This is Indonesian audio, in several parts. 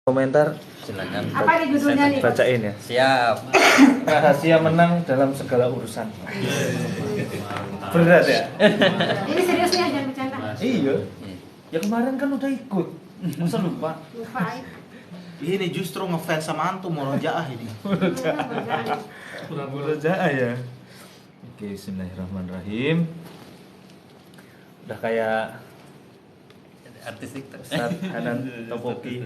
Komentar Silakan. Apa nih judulnya nih? bacain ya. Siap. Rahasia menang dalam segala urusan. Berat ya? Ini serius ya, jangan bercanda. Iya. Ya kemarin kan udah ikut. Masa lupa? Lupa ya. Ini justru ngefans sama antum Murojaah ini. Murojaah ya. Oke, bismillahirrahmanirrahim. Udah kayak Artis TikTok. Ustaz Hanan Topoki.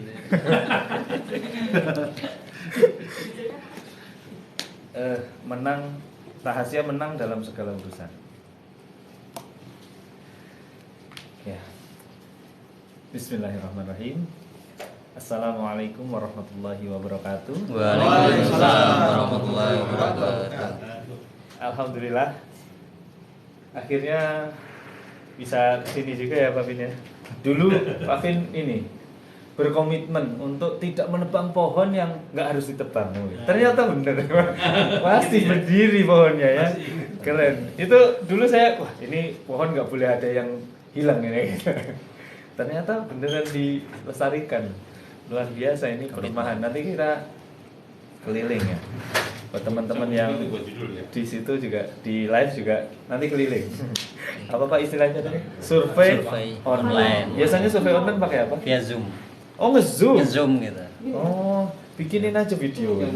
Rahasia menang dalam segala urusan. Ya. Bismillahirrahmanirrahim. Assalamualaikum warahmatullahi wabarakatuh. Waalaikumsalam warahmatullahi wabarakatuh. Alhamdulillah. Akhirnya bisa kesini juga ya Pak Vin ya. Dulu Pak Vin ini berkomitmen untuk tidak menebang pohon yang nggak harus ditebang. Ternyata bener, masih berdiri pohonnya ya, keren. Itu dulu saya, wah ini pohon nggak boleh ada yang hilang ini. Ternyata beneran dilestarikan, luar biasa ini perumahan. Nanti kita keliling ya, buat teman-teman yang di situ juga di live juga nanti keliling. Apa Pak istilahnya tadi? Survei online. Biasanya survei online pakai apa? Via Zoom. Oh nge-zoom. Nge-zoom gitu. Oh, bikinin aja video ya.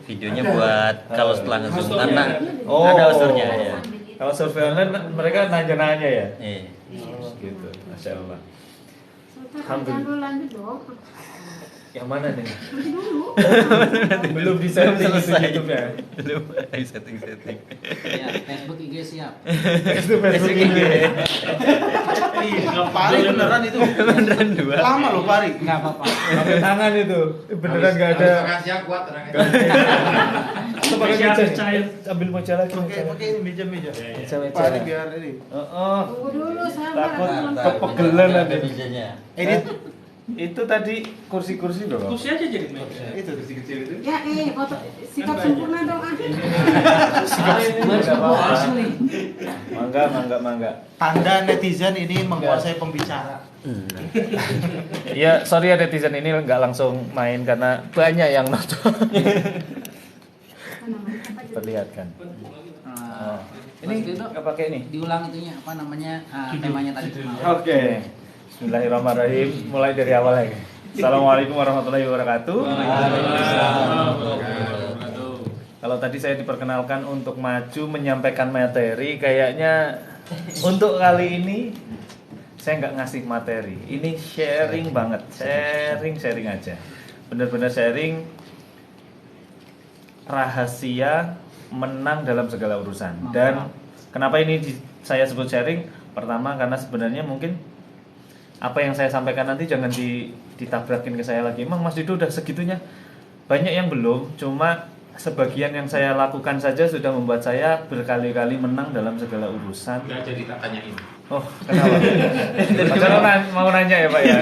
Videonya buat kalau setelah nge-zoom karena Oh. ada usernya ya. Kalau survei online mereka nanya-nanya ya. Iya. Oh, gitu. Masya Allah. Sultan, jangan dulu lanjut dong. Yang mana nih? Nanti dulu. Belum bisa Selesai. YouTube-nya. Belum setting. Ya, Facebook IG siap. Itu Facebook ini. Pari beneran itu. Beneran dua. Lama loh Pari. Enggak apa-apa. Pakai tangan itu. Beneran nggak ada. Rahasia kuat orangnya. Coba pakai meja. Ambil meja lagi. Pakai ini meja-meja. Meja-meja. Pari biar ini. Oh, Tunggu dulu, sabar. Takut Aku kepegelan ada ada. mejanya. Edit Itu tadi kursi-kursi berapa? Kursi aja jadi meja. itu. Kecil-kecil itu. Ya, foto sikap sempurna dong. Mangga. Tanda netizen ini menguasai pembicara. Iya, sorry ya netizen ini nggak langsung main karena banyak yang nonton. Perlihatkan. Oh. Ini nggak pakai ini. Diulang itunya apa namanya temanya tadi. Oke. Bismillahirrahmanirrahim. Mulai dari awal lagi. Assalamualaikum warahmatullahi wabarakatuh. Kalau tadi saya diperkenalkan untuk maju menyampaikan materi, kayaknya untuk kali ini saya nggak ngasih materi. Ini sharing banget, sharing aja. Bener-bener sharing rahasia menang dalam segala urusan. Dan kenapa ini saya sebut sharing? Pertama karena sebenarnya mungkin apa yang saya sampaikan nanti jangan ditabrakin ke saya lagi. Emang Mas Dido udah segitunya? Banyak yang belum, cuma sebagian yang saya lakukan saja sudah membuat saya berkali-kali menang dalam segala urusan. Nggak jadi tak tanyain. Oh, kenapa? Padahal mau nanya ya Pak ya?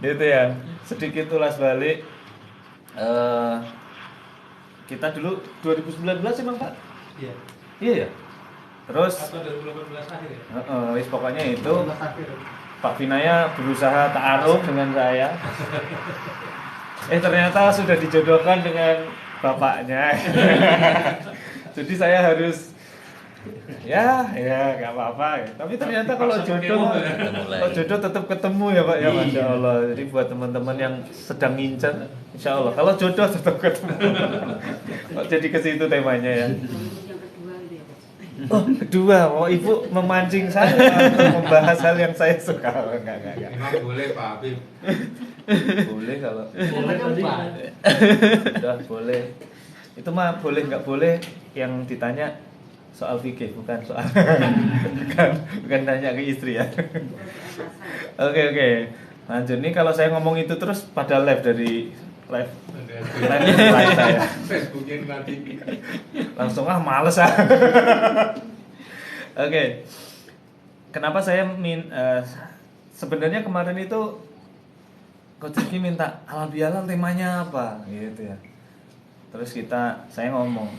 Itu ya, sedikit ulas balik. Kita dulu 2019 emang Pak? Iya. Iya ya? Terus Atau 2018 akhir ya? wis pokoknya itu Pak Vinaya berusaha ta'aruf dengan saya. Ternyata sudah dijodohkan dengan bapaknya. Jadi saya harus ya nggak apa-apa. Tapi ternyata kalau jodoh tetap ketemu ya Pak ya, Masya Allah. Jadi buat teman-teman yang sedang ngincer, Insya Allah kalau jodoh tetap ketemu. Kok jadi ke situ temanya ya. Oh, kedua, Ibu memancing saya untuk membahas hal yang saya suka. Enggak. Memang boleh Pak Habib. Boleh kalau Coba. udah boleh. Itu mah boleh nggak boleh yang ditanya soal fikih, bukan soal bukan tanya ke istri ya. Oke. Lanjut nih, kalau saya ngomong itu terus pada live saya. Facebooknya nanti. Langsung males ah. Oke. Kenapa saya sebenarnya kemarin itu Coach Riki minta halal bihalal temanya apa gitu ya. Terus saya ngomong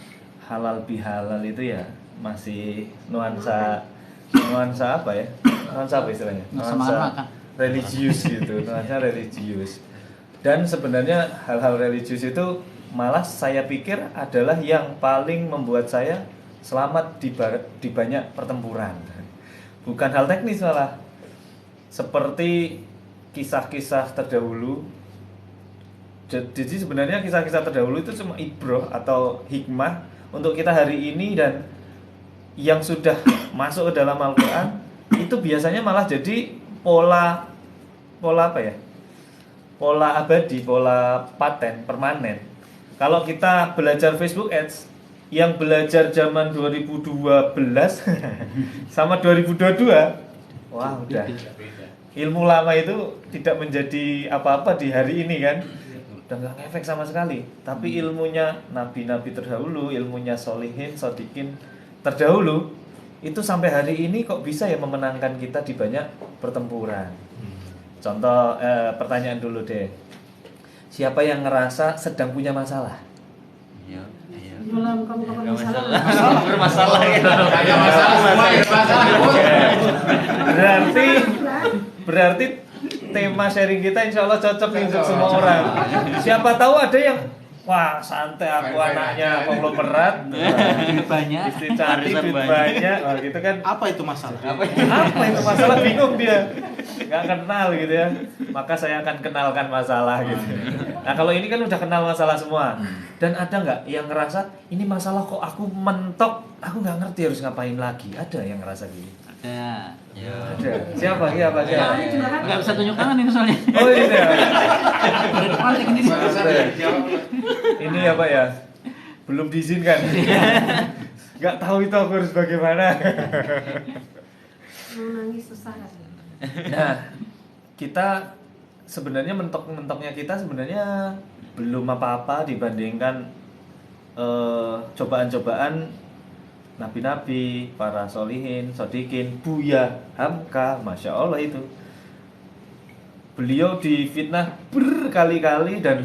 halal bihalal itu ya masih nuansa apa ya? Nuansa apa istilahnya? Nuansa marah kan? religius gitu, nuansa religius. Dan sebenarnya hal-hal religius itu malah saya pikir adalah yang paling membuat saya selamat di banyak pertempuran. Bukan hal teknis malah. Seperti kisah-kisah terdahulu. Jadi sebenarnya kisah-kisah terdahulu itu cuma ibroh atau hikmah untuk kita hari ini, dan yang sudah masuk ke dalam Al-Quran itu biasanya malah jadi pola apa ya? Pola abadi, pola paten, permanen. Kalau kita belajar Facebook Ads, yang belajar zaman 2012 sama 2022, wah udah. Ilmu lama itu tidak menjadi apa-apa di hari ini kan. Udah nggak ngefek sama sekali. Tapi ilmunya nabi-nabi terdahulu, ilmunya solihin, sodikin terdahulu, itu sampai hari ini kok bisa ya memenangkan kita di banyak pertempuran. Contoh pertanyaan dulu deh. Siapa yang ngerasa sedang punya masalah? Iya. Dalam kamu kapan Nggak masalah? masalah. Bermasalah gitu. Ada masalah semua, ada masalah. Berarti tema sharing kita insya Allah cocok nih untuk semua orang. Siapa tahu ada yang wah santai aku anaknya konglomerat, Banyak. istri cantik, Arisan duit banyak. banyak, wah gitu kan. Apa itu masalah? Apa itu masalah, bingung dia, nggak kenal gitu ya. Maka saya akan kenalkan masalah gitu. Nah kalau ini kan udah kenal masalah semua. Dan ada nggak yang ngerasa ini masalah kok aku mentok, aku nggak ngerti harus ngapain lagi? Ada yang ngerasa gitu? Ada. Ya. Ada. Siapa? Siapa? Siapa? Nggak bisa tunjuk tangan ini soalnya. Oh ini ya. Udah depan lagi ini. Ini apa ya? Belum diizinkan. Nggak tahu itu aku harus bagaimana. Mau nangis susah rasanya. Nah, kita sebenarnya mentok-mentoknya kita sebenarnya belum apa-apa dibandingkan cobaan-cobaan nabi-nabi, para solihin, sodikin, Buya Hamka, Masya Allah itu. Beliau difitnah berkali-kali dan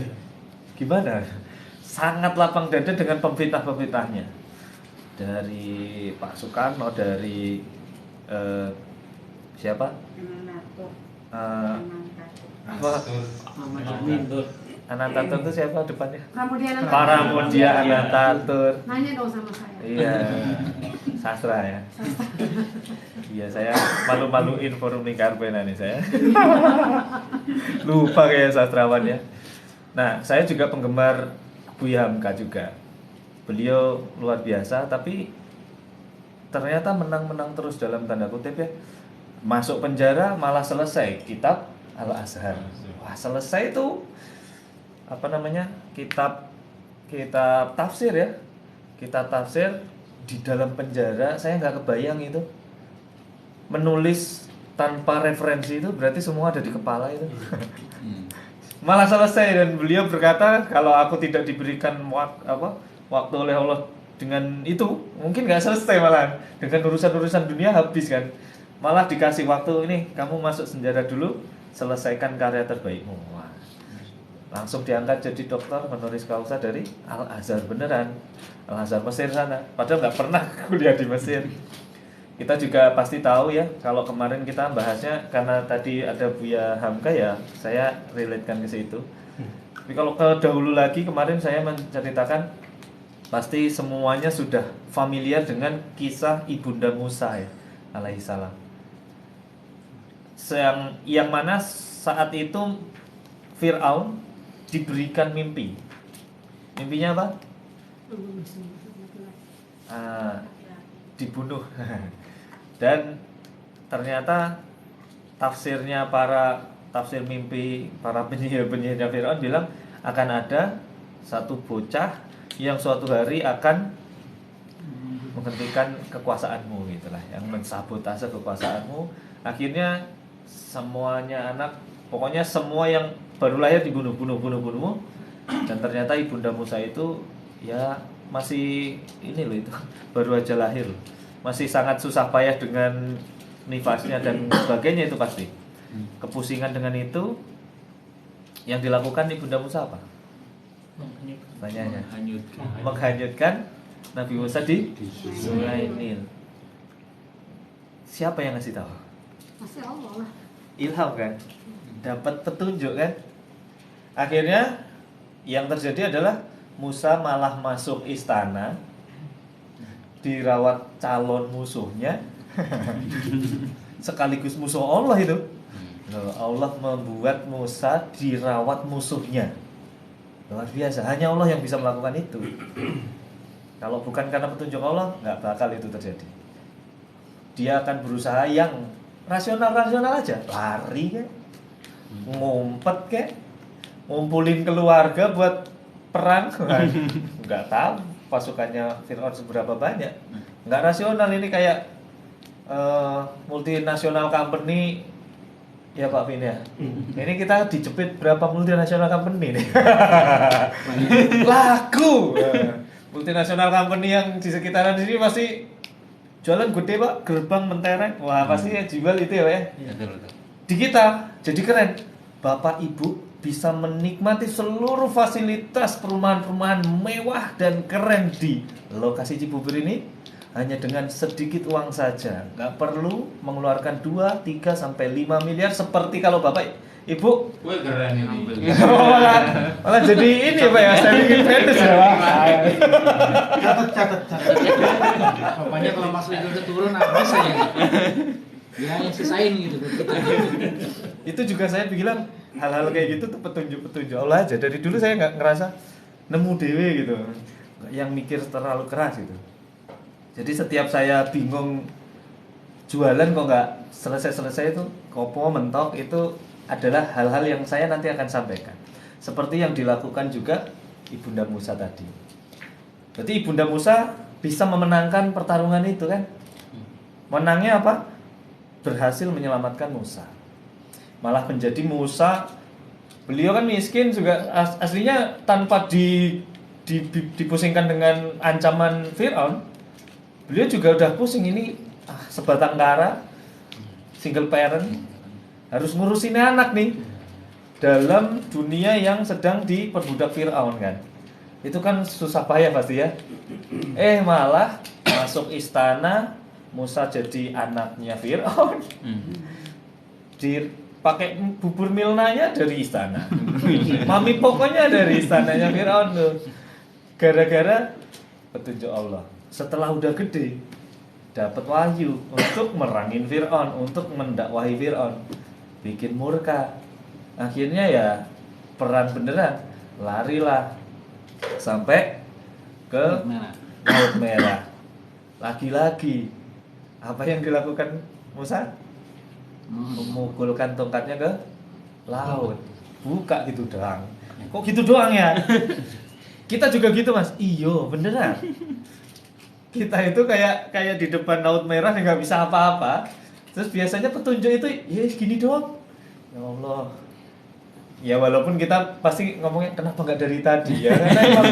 gimana? Sangat lapang dada dengan pemfitnah-pemfitnahnya. Dari Pak Soekarno, dari siapa? Apa? Anantatur itu siapa depannya? Pramudia Paramudia Anantatur. Nanya dong sama saya. Iya, sastra ya. Iya, saya malu-maluin forum Lingkarpena nih saya. Lupa kayak sastrawan ya. Nah, saya juga penggemar Buya Hamka juga. Beliau luar biasa, tapi ternyata menang-menang terus dalam tanda kutip ya. Masuk penjara malah selesai kitab Al-Azhar. Wah, selesai itu apa namanya? Kitab tafsir ya. Kitab tafsir di dalam penjara, saya nggak kebayang itu. Menulis tanpa referensi itu berarti semua ada di kepala itu. Malah selesai, dan beliau berkata kalau aku tidak diberikan waktu oleh Allah dengan itu, mungkin nggak selesai, malah dengan urusan-urusan dunia habis kan. Malah dikasih waktu, ini kamu masuk penjara dulu, selesaikan karya terbaikmu. Wah, langsung diangkat jadi dokter honoris causa dari Al-Azhar beneran, Al-Azhar Mesir sana. Padahal nggak pernah kuliah di Mesir. Kita juga pasti tahu ya, kalau kemarin kita bahasnya karena tadi ada Buya Hamka ya, saya relatekan ke situ. Tapi kalau ke dahulu lagi, kemarin saya menceritakan pasti semuanya sudah familiar dengan kisah Ibunda Musa ya, alaihissalam. Yang mana saat itu Fir'aun diberikan mimpi. Mimpinya apa? Dibunuh. Dan ternyata tafsir mimpi para penyihir-penyihirnya Fir'aun bilang akan ada satu bocah yang suatu hari akan menghentikan kekuasaanmu gitulah, yang mensabotase kekuasaanmu. Akhirnya semuanya pokoknya semua yang baru lahir dibunuh. Dan ternyata Ibunda Musa itu ya masih ini loh, itu baru aja lahir loh. Masih sangat susah payah dengan nifasnya dan sebagainya, itu pasti kepusingan dengan itu. Yang dilakukan Ibunda Musa apa? Tanyanya menghanyutkan Nabi Musa di Sungai Nil. Siapa yang ngasih tahu? Masya Allah lah. ilham kan, dapat petunjuk kan. Akhirnya yang terjadi adalah Musa malah masuk istana, dirawat calon musuhnya, sekaligus musuh Allah itu. Allah membuat Musa dirawat musuhnya. Luar biasa, hanya Allah yang bisa melakukan itu. Kalau bukan karena petunjuk Allah, nggak bakal itu terjadi. Dia akan berusaha yang rasional-rasional aja, lari kayak, ngumpet kayak, ngumpulin keluarga buat perang. Nggak tahu pasukannya Fir'aun seberapa banyak. Nggak rasional ini kayak multinational company. Ya Pak Vin ya. Ini kita dijepit berapa multinational company nih? Laku. Multinational company yang di sekitaran sini pasti jualan gede Pak, gerbang mentereng. Wah pasti ya jual itu ya Pak ya. Betul, betul. Di kita jadi keren. Bapak Ibu bisa menikmati seluruh fasilitas perumahan-perumahan mewah dan keren di lokasi Cibubur ini hanya dengan sedikit uang saja. Nggak perlu mengeluarkan 2, 3, sampai 5 miliar seperti kalau Bapak Ibu Wih keren ini. malah jadi ini Pak ya, saya bikin fetish ya Pak. Catat. Bapaknya kalau masuk itu udah turun habis saya. Ya yang sisain gitu buat kita. Itu juga saya bilang hal-hal kayak gitu tuh petunjuk-petunjuk Allah aja. Dari dulu saya nggak ngerasa nemu dewe gitu, yang mikir terlalu keras gitu. Jadi setiap saya bingung jualan kok nggak selesai-selesai itu, kopo mentok itu adalah hal-hal yang saya nanti akan sampaikan. Seperti yang dilakukan juga Ibunda Musa tadi. Berarti Ibunda Musa bisa memenangkan pertarungan itu kan? Menangnya apa? Berhasil menyelamatkan Musa. Malah menjadi Musa, beliau kan miskin juga aslinya tanpa dipusingkan dengan ancaman Fir'aun. Beliau juga udah pusing ini sebatang kara, single parent, harus ngurusin anak nih dalam dunia yang sedang diperbudak Fir'aun kan. Itu kan susah payah pasti ya. Malah masuk istana, Musa jadi anaknya Fir'aun. Dipakai bubur milnanya dari istana. Mami pokoknya dari istananya Fir'aun tuh. Gara-gara petunjuk Allah. Setelah udah gede, dapat wahyu untuk merangin Fir'aun, untuk mendakwahi Fir'aun, bikin murka. Akhirnya ya perang beneran, larilah sampai ke Laut Merah. Lagi-lagi apa yang dilakukan Musa? Memukulkan tongkatnya ke laut. Buka gitu doang. Kok gitu doang ya? Kita juga gitu Mas. Iyo beneran. Kita itu kayak di depan Laut Merah nggak bisa apa-apa. Terus biasanya petunjuk itu ya gini doang. Ya Allah. Ya walaupun kita pasti ngomongnya kenapa nggak dari tadi ya. Karena emang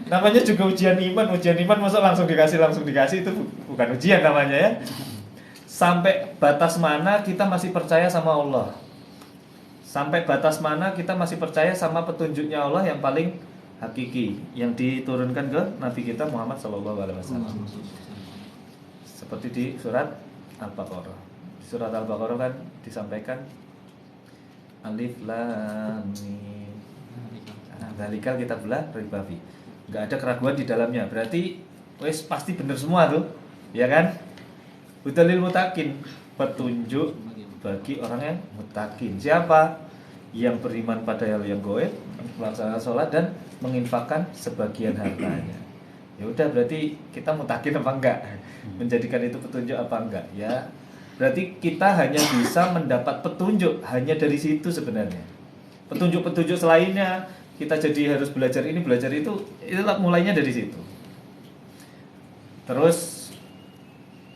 namanya juga ujian iman. Ujian iman masa langsung dikasih itu bukan ujian namanya ya. Sampai batas mana kita masih percaya sama Allah. Sampai batas mana kita masih percaya sama petunjuknya Allah yang paling hakiki yang diturunkan ke Nabi kita Muhammad SAW. Seperti di surat Al-Baqarah. Di surat Al-Baqarah kan disampaikan Alif Lam Mim. Dzalikal kitabul ribafi. Enggak ada keraguan di dalamnya. Berarti wes pasti benar semua tuh. Ya kan? Hudalil mutakin, petunjuk bagi orang yang mutakin. Siapa? Yang beriman pada hal yang gaib, melaksanakan sholat dan menginfakkan sebagian hartanya. Ya udah berarti kita mutakin apa enggak? Menjadikan itu petunjuk apa enggak? Ya berarti kita hanya bisa mendapat petunjuk hanya dari situ sebenarnya. Petunjuk-petunjuk selainnya kita jadi harus belajar ini belajar itu mulainya dari situ. Terus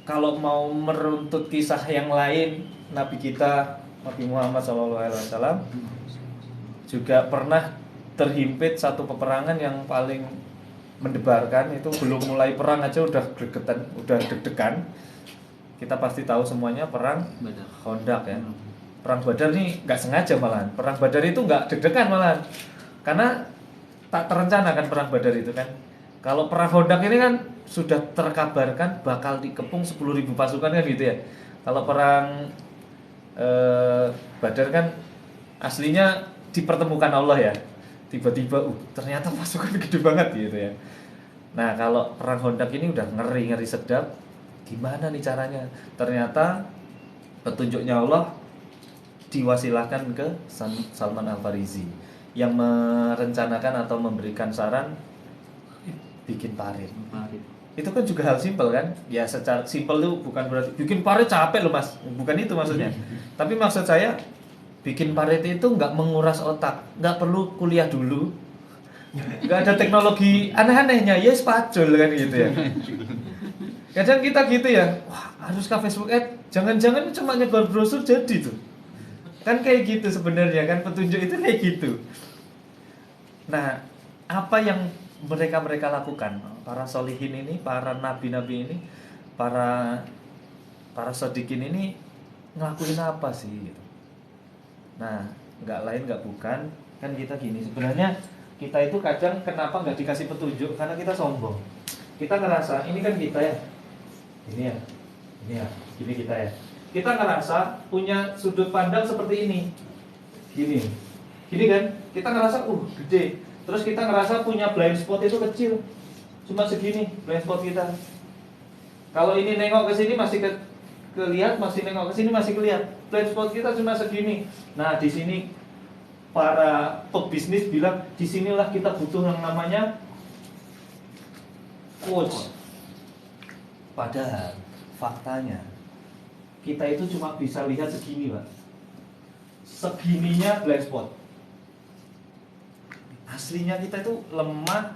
kalau mau meruntut kisah yang lain, Nabi kita Nabi Muhammad SAW juga pernah terhimpit satu peperangan yang paling mendebarkan. Itu belum mulai perang aja udah gregetan, udah deg-degan. Kita pasti tahu semuanya perang Khandaq ya. Perang Badar nih nggak sengaja malahan. Perang Badar itu nggak deg-degan malahan, karena tak terencana kan perang Badar itu kan. Kalau perang Khandaq ini kan sudah terkabarkan bakal dikepung 10.000 pasukan kan gitu ya. Kalau perang Badar kan aslinya dipertemukan Allah ya. Tiba-tiba ternyata pasukan gede banget gitu ya. Nah, kalau perang Khandaq ini udah ngeri sedap. Gimana nih caranya? Ternyata petunjuknya Allah diwasilahkan ke Salman Al-Farisi yang merencanakan atau memberikan saran bikin parit. Itu kan juga hal simpel kan? Ya secara simpel itu bukan berarti bikin parit capek loh Mas. Bukan itu maksudnya. Tapi maksud saya bikin parit itu nggak menguras otak, nggak perlu kuliah dulu, nggak ada teknologi aneh-anehnya, ya spajol kan gitu ya. Kadang kita gitu ya, wah harus ke Facebook jangan-jangan cuma nyebar brosur jadi tuh. Kan kayak gitu sebenarnya kan, petunjuk itu kayak gitu. Nah, apa yang mereka lakukan, para solihin ini, para nabi-nabi ini, para sodikin ini ngelakuin apa sih gitu. Nah, nggak lain nggak bukan, kan kita gini, sebenarnya kita itu kadang kenapa nggak dikasih petunjuk, karena kita sombong. Kita ngerasa ini kan kita ya, ini kita ya. Kita ngerasa punya sudut pandang seperti ini, gini kan? Kita ngerasa gede. Terus kita ngerasa punya blind spot itu kecil, cuma segini blind spot kita. Kalau ini nengok ke sini masih kelihat, masih nengok ke sini masih kelihat. Blind spot kita cuma segini. Nah, di sini para pebisnis bilang disinilah kita butuh yang namanya coach. Padahal faktanya kita itu cuma bisa lihat segini, Pak. Segininya blind spot. Aslinya kita itu lemah,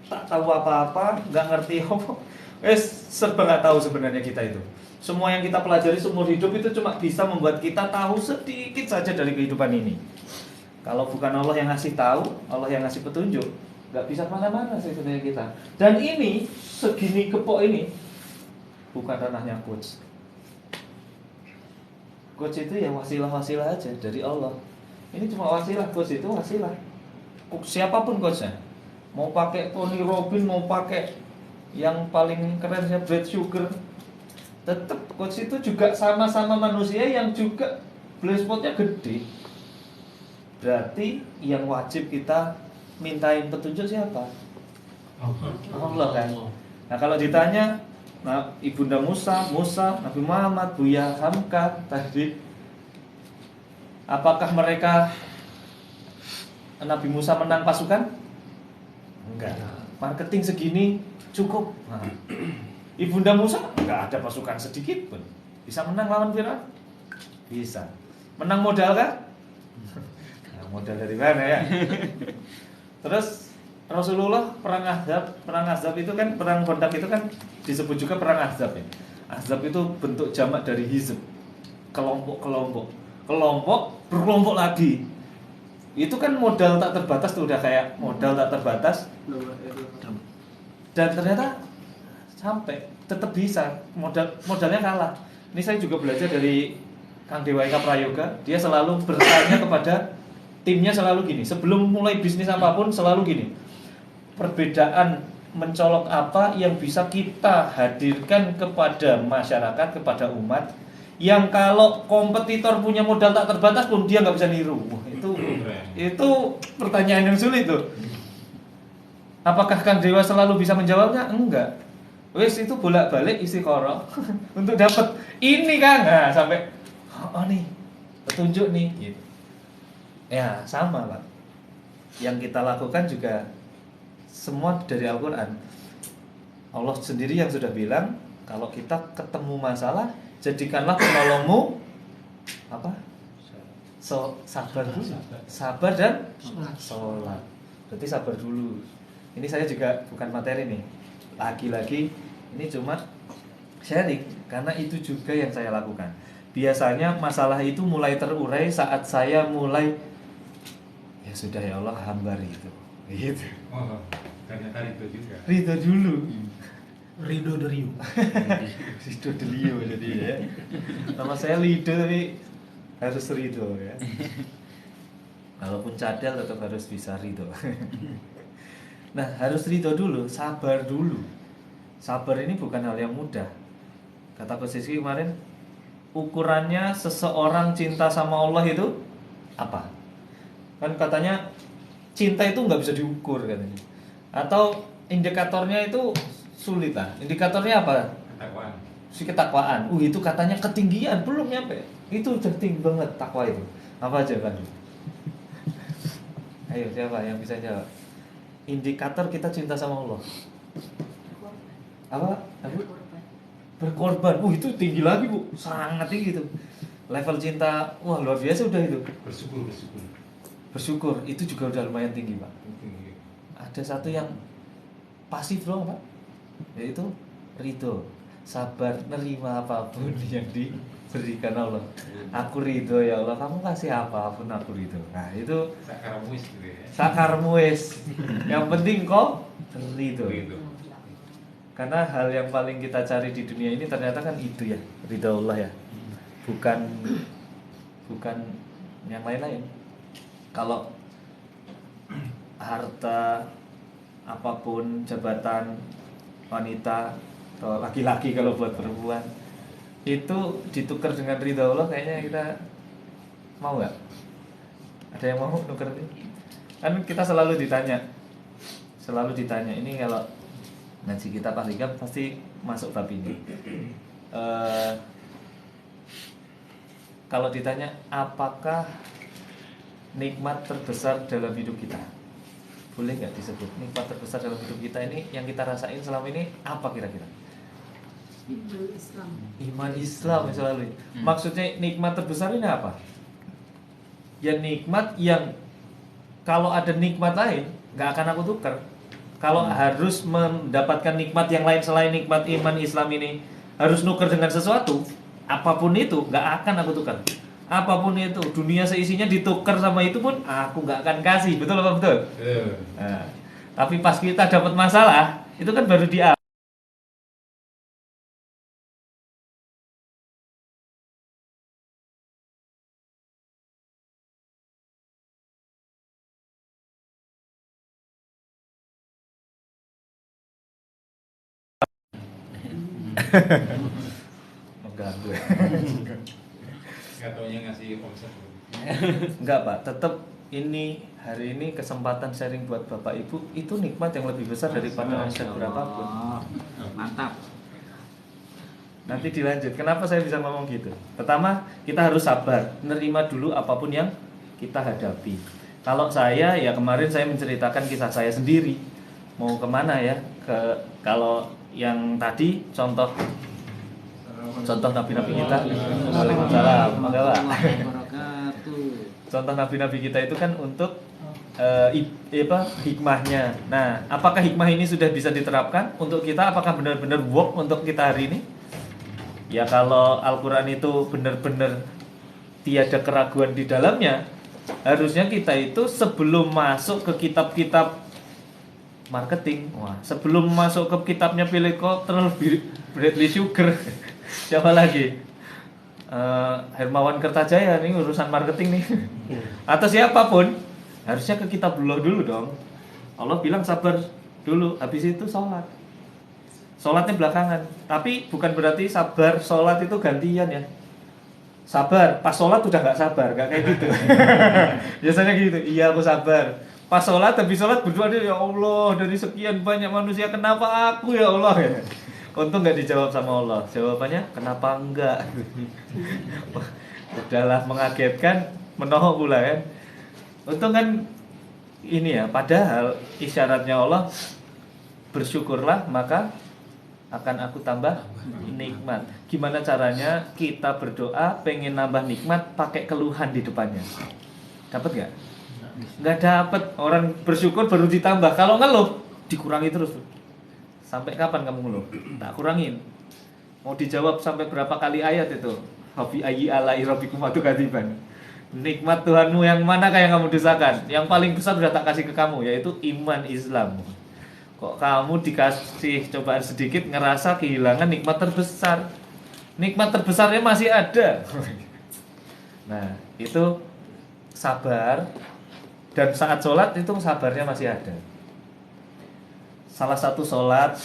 tak tahu apa-apa, nggak ngerti apa. Serba nggak tahu sebenarnya kita itu. Semua yang kita pelajari seumur hidup itu cuma bisa membuat kita tahu sedikit saja dari kehidupan ini. Kalau bukan Allah yang ngasih tahu, Allah yang ngasih petunjuk, nggak bisa kemana-mana sebenarnya kita. Dan ini segini kepok ini bukan ranahnya coach. Coach itu ya wasilah-wasilah aja dari Allah. Ini cuma wasilah, coach itu wasilah. Siapapun coachnya, mau pakai Tony Robbins, mau pakai yang paling keren ya Brad Sugar, tetap coach itu juga sama-sama manusia yang juga blind spotnya gede. Berarti yang wajib kita mintain petunjuk siapa? Allah kan. Nah kalau ditanya, nah, Ibunda Musa, Nabi Muhammad, Buya Hamka tadi, apakah mereka Nabi Musa menang pasukan? Enggak. Marketing segini cukup. Nah, Ibunda Musa enggak ada pasukan sedikit pun. Bisa menang lawan Firaun? Bisa. Menang modal kan? Nah, modal dari mana ya? Terus Rasulullah perang Ahzab itu kan, perang Khandaq itu kan disebut juga perang Ahzab ya. Ahzab itu bentuk jamak dari hizb. Kelompok berkelompok lagi. Itu kan modal tak terbatas tuh, udah kayak modal tak terbatas. Dan ternyata sampai tetap bisa, modalnya kalah. Ini saya juga belajar dari Kang Dewa Eka Prayoga. Dia selalu bertanya kepada timnya selalu gini, sebelum mulai bisnis apapun selalu gini, perbedaan mencolok apa yang bisa kita hadirkan kepada masyarakat, kepada umat, yang kalau kompetitor punya modal tak terbatas pun dia nggak bisa niru. Itu pertanyaan yang sulit tuh. Apakah Kang Dewa selalu bisa menjawabnya? Enggak. Wes itu bolak-balik istiqoroh untuk dapat ini Kang. Nah, sampai nih petunjuk nih gitu. Ya, sama Pak. Yang kita lakukan juga semua dari Al-Qur'an. Allah sendiri yang sudah bilang, kalau kita ketemu masalah, jadikanlah penolongmu apa? Sabar dan sholat. Berarti sabar dulu. Ini saya juga bukan materi nih. Lagi-lagi ini cuma sharing, karena itu juga yang saya lakukan. Biasanya masalah itu mulai terurai saat saya mulai, ya sudah ya Allah, hamba ridho. Gitu. Oh, ternyata itu juga. Ridho dulu. Ridho Deriu. Ridho Delio jadi ya. Nama saya Lido tapi harus ridho ya. Walaupun cadel tetap harus bisa ridho. Nah, harus ridho dulu, sabar dulu. Sabar ini bukan hal yang mudah. Kata Coach Rizky kemarin, ukurannya seseorang cinta sama Allah itu apa? Kan katanya cinta itu nggak bisa diukur katanya. Atau indikatornya itu sulit lah. Indikatornya apa? Ketakwaan. Si ketakwaan. Itu katanya ketinggian, belum nyampe. Itu udah tinggi banget takwa itu. Apa aja kan? Ayo siapa yang bisa jawab? Indikator kita cinta sama Allah. Apa? Berkorban. Itu tinggi lagi, Bu. Sangat tinggi itu. Level cinta, wah luar biasa udah itu. Bersyukur. Bersyukur itu juga udah lumayan tinggi, Pak. Tinggi. Ada satu yang pasif loh, Pak. Yaitu ridho, sabar, nerima apapun yang diberikan Allah. Aku ridho ya Allah, kamu kasih apapun aku ridho. Nah itu Sakaramuis gitu ya. sakarmuis. Yang penting kok ridho. Ridho. Karena hal yang paling kita cari di dunia ini ternyata kan itu ya, ridho Allah ya. Bukan yang lain-lain. Kalau harta apapun, jabatan, wanita atau laki-laki kalau buat perempuan itu ditukar dengan ridha Allah, kayaknya kita mau nggak? Ada yang mau nuker ini? Kan kita selalu ditanya ini kalau ngaji kita Pak Hikam pasti masuk bab ini. Kalau ditanya apakah nikmat terbesar dalam hidup kita, boleh nggak disebut nikmat terbesar dalam hidup kita ini yang kita rasain selama ini apa kira-kira? Iman Islam. Iman Islam selalu. Maksudnya nikmat terbesar ini apa? Ya nikmat yang kalau ada nikmat lain nggak akan aku tukar. Kalau harus mendapatkan nikmat yang lain selain nikmat iman Islam ini harus nuker dengan sesuatu, apapun itu nggak akan aku tukar. Apapun itu, dunia seisinya ditukar sama itu pun aku nggak akan kasih. Betul apa betul? Nah, tapi pas kita dapat masalah, itu kan baru dia. Mengganggu. Nggak taunya ngasih omset. Enggak Pak, tetap ini hari ini kesempatan sharing buat Bapak Ibu itu nikmat yang lebih besar daripada omset berapapun. Mantap. Nanti dilanjut. Kenapa saya bisa ngomong gitu? Pertama, kita harus sabar, nerima dulu apapun yang kita hadapi. Kalau saya ya kemarin saya menceritakan kisah saya sendiri. Mau kemana ya? Kalau yang tadi contoh nabi-nabi kita. Waalaikumsalam. Mangga, Pak. Contoh nabi-nabi kita itu kan untuk hikmahnya. Nah, apakah hikmah ini sudah bisa diterapkan untuk kita? Apakah benar-benar work untuk kita hari ini? Ya kalau Al-Quran itu benar-benar tiada keraguan di dalamnya, harusnya kita itu sebelum masuk ke kitab-kitab marketing, sebelum masuk ke kitabnya Piliko, terus Bradley Sugar, siapa lagi? Hermawan Kertajaya, nih urusan marketing nih. Atau siapapun, harusnya ke kitabullah dulu dong. Allah bilang sabar dulu, habis itu sholat. Sholatnya belakangan. Tapi bukan berarti sabar sholat itu gantian ya. Sabar, pas sholat udah gak sabar, gak kayak gitu. Biasanya gitu, iya aku sabar. Pas sholat, habis sholat berdoa dia, ya Allah, dari sekian banyak manusia kenapa aku ya Allah ya. Untung gak dijawab sama Allah. Jawabannya kenapa enggak. Udahlah mengagetkan, menohok pula kan. Untung kan ini ya, padahal isyaratnya Allah bersyukurlah maka akan aku tambah nikmat. Gimana caranya kita berdoa pengen nambah nikmat pakai keluhan di depannya? Dapat nggak? Nggak dapat. Orang bersyukur baru ditambah. Kalau ngeluh dikurangi terus. Sampai kapan kamu ngeluh? Tak kurangin. Mau dijawab sampai berapa kali ayat itu? Hafi ayyi alai rabbikum atukadiban. Nikmat Tuhanmu yang mana yang kamu dosakan? Yang paling besar sudah tak kasih ke kamu, yaitu iman Islam. Kok kamu dikasih cobaan sedikit ngerasa kehilangan nikmat terbesar? Nikmat terbesarnya masih ada. Nah, itu sabar. Dan saat sholat itu sabarnya masih ada. Salah satu sholat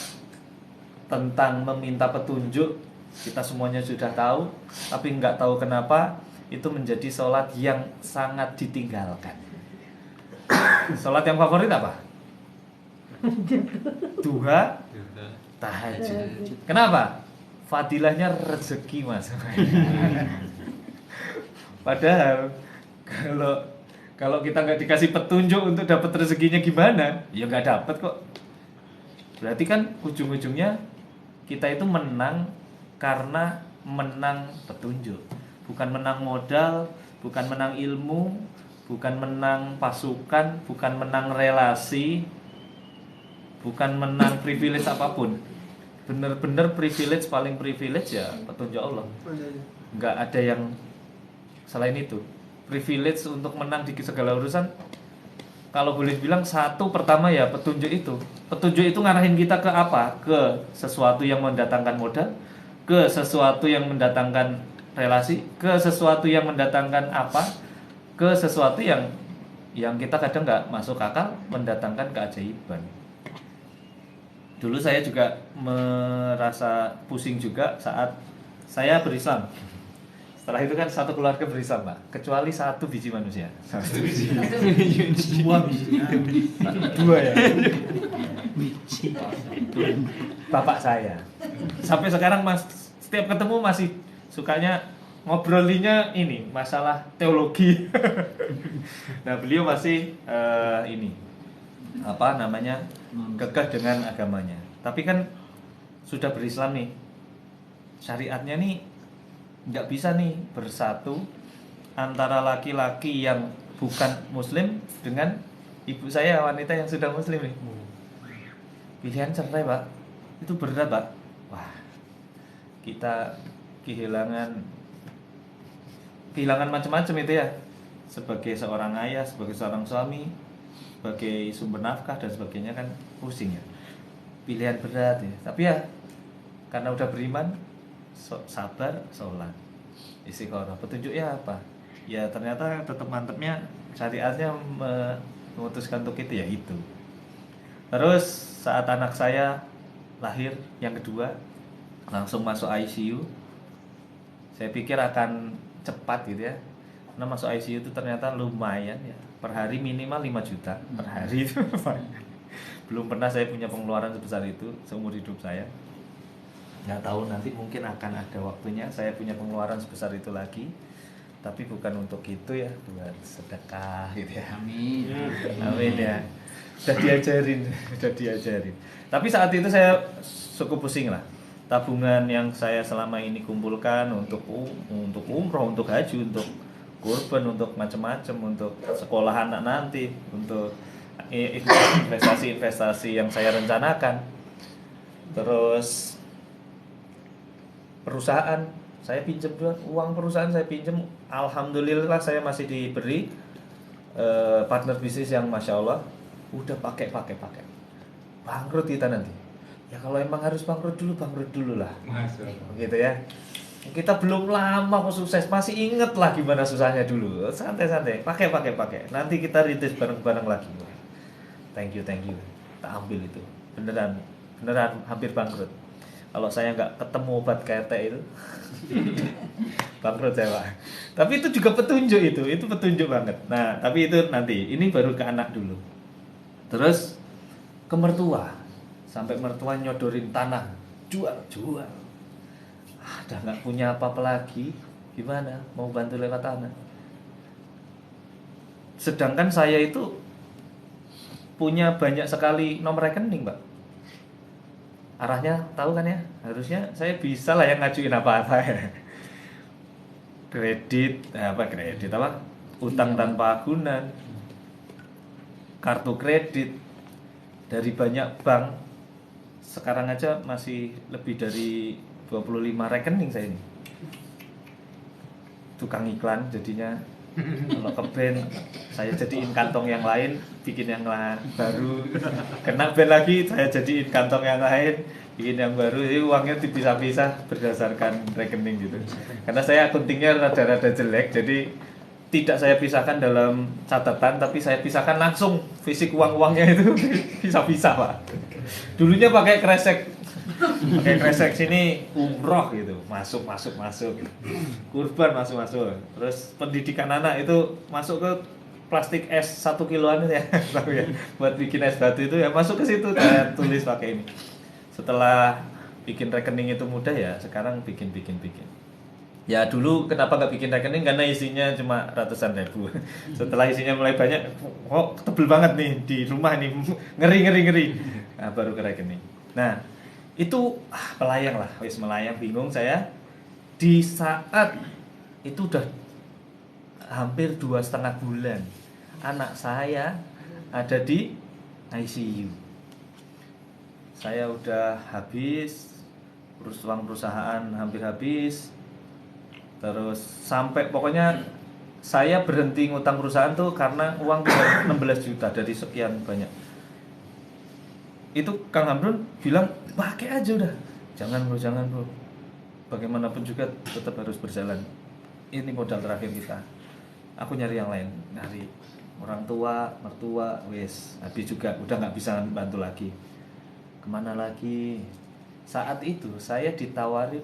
tentang meminta petunjuk kita semuanya sudah tahu, tapi nggak tahu kenapa itu menjadi sholat yang sangat ditinggalkan. Sholat yang favorit apa? Duha, tahajud. Kenapa? Fadilahnya rezeki, Mas. Padahal kalau kita nggak dikasih petunjuk untuk dapat rezekinya gimana, ya nggak dapat kok. Berarti kan ujung-ujungnya kita itu menang karena menang petunjuk, bukan menang modal, bukan menang ilmu, bukan menang pasukan, bukan menang relasi, bukan menang privilege apapun. Bener-bener privilege, paling privilege ya petunjuk Allah. Nggak ada yang selain itu. Privilege untuk menang di segala urusan, kalau boleh bilang satu pertama ya petunjuk itu. Petunjuk itu ngarahin kita ke apa? Ke sesuatu yang mendatangkan modal, ke sesuatu yang mendatangkan relasi, ke sesuatu yang mendatangkan apa? Ke sesuatu yang kita kadang nggak masuk akal, mendatangkan keajaiban. Dulu saya juga merasa pusing juga saat saya berislam. Setelah itu kan satu keluarga berislam, Pak. Kecuali satu biji manusia. Satu biji. Semua bijinya. Dua ya. Bapak saya. Sampai sekarang Mas setiap ketemu masih sukanya ngobrolinya ini masalah teologi. Nah, beliau masih ini apa namanya? Kekeh dengan agamanya. Tapi kan sudah berislam nih. Syariatnya nih nggak bisa nih bersatu antara laki-laki yang bukan muslim dengan ibu saya wanita yang sudah muslim nih. Pilihan cerai, Pak, itu berat, Pak. Wah, kita kehilangan macam-macam itu ya, sebagai seorang ayah, sebagai seorang suami, sebagai sumber nafkah dan sebagainya kan pusing ya. Pilihan berat ya, tapi ya karena udah beriman, sabar, sholat, istiqomah. Petunjuknya apa? Ya ternyata tetap mantepnya syariatnya memutuskan untuk itu ya itu. Terus saat anak saya lahir yang kedua, langsung masuk ICU. Saya pikir akan cepat gitu ya. Karena masuk ICU itu ternyata lumayan ya. Per hari minimal 5 juta per hari itu. Belum pernah saya punya pengeluaran sebesar itu seumur hidup saya. Nggak tahu nanti mungkin akan ada waktunya saya punya pengeluaran sebesar itu lagi, tapi bukan untuk itu ya, buat sedekah gitu ya. Amin. Amin ya. Udah diajarin. Tapi saat itu saya cukup pusing lah. Tabungan yang saya selama ini kumpulkan untuk umroh, untuk haji, untuk kurban, untuk macam-macam, untuk sekolah anak nanti, untuk investasi yang saya rencanakan. Terus perusahaan saya pinjam juga, uang perusahaan saya pinjam, alhamdulillah saya masih diberi partner bisnis yang masya Allah udah pakai bangkrut kita nanti ya. Kalau emang harus bangkrut dulu lah, gitu ya. Kita belum lama kok sukses, masih inget lah gimana susahnya dulu. Santai pakai nanti kita rintis bareng-bareng lagi. Thank you kita ambil itu, beneran hampir bangkrut. Kalau saya nggak ketemu obat ketek itu bangkrut saya, Pak. Tapi itu juga petunjuk, itu petunjuk banget. Nah, tapi itu nanti, ini baru ke anak dulu. Terus ke mertua, sampai mertua nyodorin tanah, jual. Udah nggak punya apa-apa lagi, gimana? Mau bantu lewat tanah. Sedangkan saya itu punya banyak sekali nomor rekening, Pak. Arahnya tahu kan ya, harusnya saya bisa lah yang ngajuin apa-apa ya. Kredit apa, utang tanpa agunan, kartu kredit dari banyak bank. Sekarang aja masih lebih dari 25 rekening saya ini. Tukang iklan jadinya. Kalau ke band saya jadiin kantong yang lain, bikin yang baru. Kena band lagi saya jadiin kantong yang lain, bikin yang baru. Jadi uangnya dipisah-pisah berdasarkan rekening gitu. Karena saya akuntingnya rada-rada jelek, jadi tidak saya pisahkan dalam catatan, tapi saya pisahkan langsung fisik uang-uangnya itu pisah-pisah, Pak. Dulunya pakai kresek pakai kresek sini umroh gitu, masuk, kurban masuk, terus pendidikan anak itu masuk ke plastik es 1 kiloan ya, tahu ya, buat bikin es batu itu ya masuk ke situ, saya tulis pakai ini. Setelah bikin rekening itu mudah ya, sekarang bikin. Ya dulu kenapa nggak bikin rekening, karena isinya cuma ratusan ribu. Setelah isinya mulai banyak, kok tebel banget nih di rumah nih, ngeri. Nah, baru ke rekening. Nah itu pelayang lah, wis melayang bingung saya. Di saat itu udah hampir 2,5 bulan, anak saya ada di ICU. Saya udah habis, uang perusahaan hampir habis. Terus sampai pokoknya saya berhenti ngutang perusahaan tuh karena uang 16 juta dari sekian banyak. Itu Kang Hamdun bilang pakai aja udah, jangan bro, bagaimanapun juga tetap harus berjalan, ini modal terakhir kita. Aku nyari yang lain, nyari orang tua, mertua, wes habis juga, udah nggak bisa bantu lagi. Kemana lagi? Saat itu saya ditawarin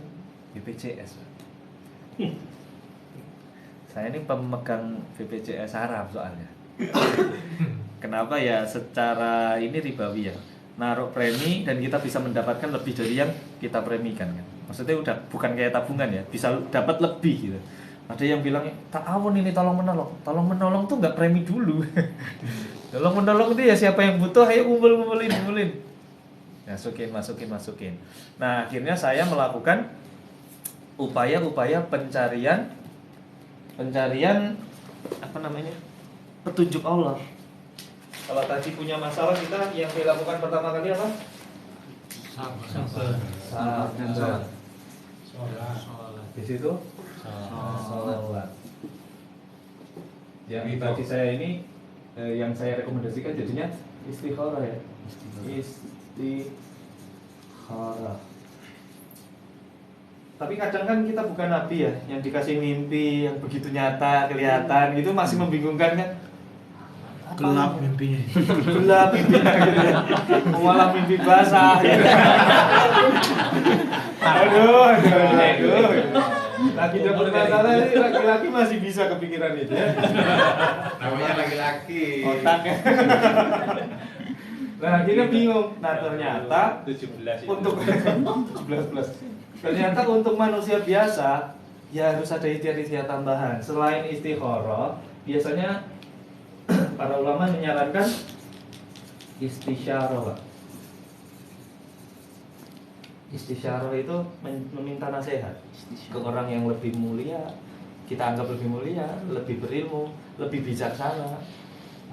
BPJS. Saya ini pemegang BPJS Arab soalnya. Kenapa ya? Secara ini ribawi ya, naruh premi dan kita bisa mendapatkan lebih dari yang kita premikan kan. Maksudnya udah bukan kayak tabungan ya, bisa dapat lebih gitu. Ada yang bilang ta'awun ini tolong menolong tuh nggak premi dulu. Tolong menolong itu ya siapa yang butuh ayo kumpulin. Masukin. Nah akhirnya saya melakukan upaya pencarian apa namanya, petunjuk Allah. Kalau tadi punya masalah, kita yang dilakukan pertama kali apa? Sabar. Di situ sholat. Yang tadi saya ini yang saya rekomendasikan jadinya istikharah ya. Istikharah. Tapi kadang kan kita bukan nabi ya, yang dikasih mimpi yang begitu nyata, kelihatan gitu masih membingungkan kan? Gelap mimpinya. Gelap mimpinya gitu ya. Malah mimpi basah gitu. Aduh. Lagi dapat masalah ini laki-laki masih bisa kepikiran itu ya. Namanya laki-laki. Otaknya. Nah, akhirnya bingung. Nah, ternyata 17 untuk 17+. Ternyata untuk manusia biasa ya harus ada ikhtiar tambahan. Selain istikharah, biasanya para ulama menyarankan istisyarah. Istisyarah itu meminta nasihat ke orang yang lebih mulia, kita anggap lebih mulia, lebih berilmu, lebih bijaksana.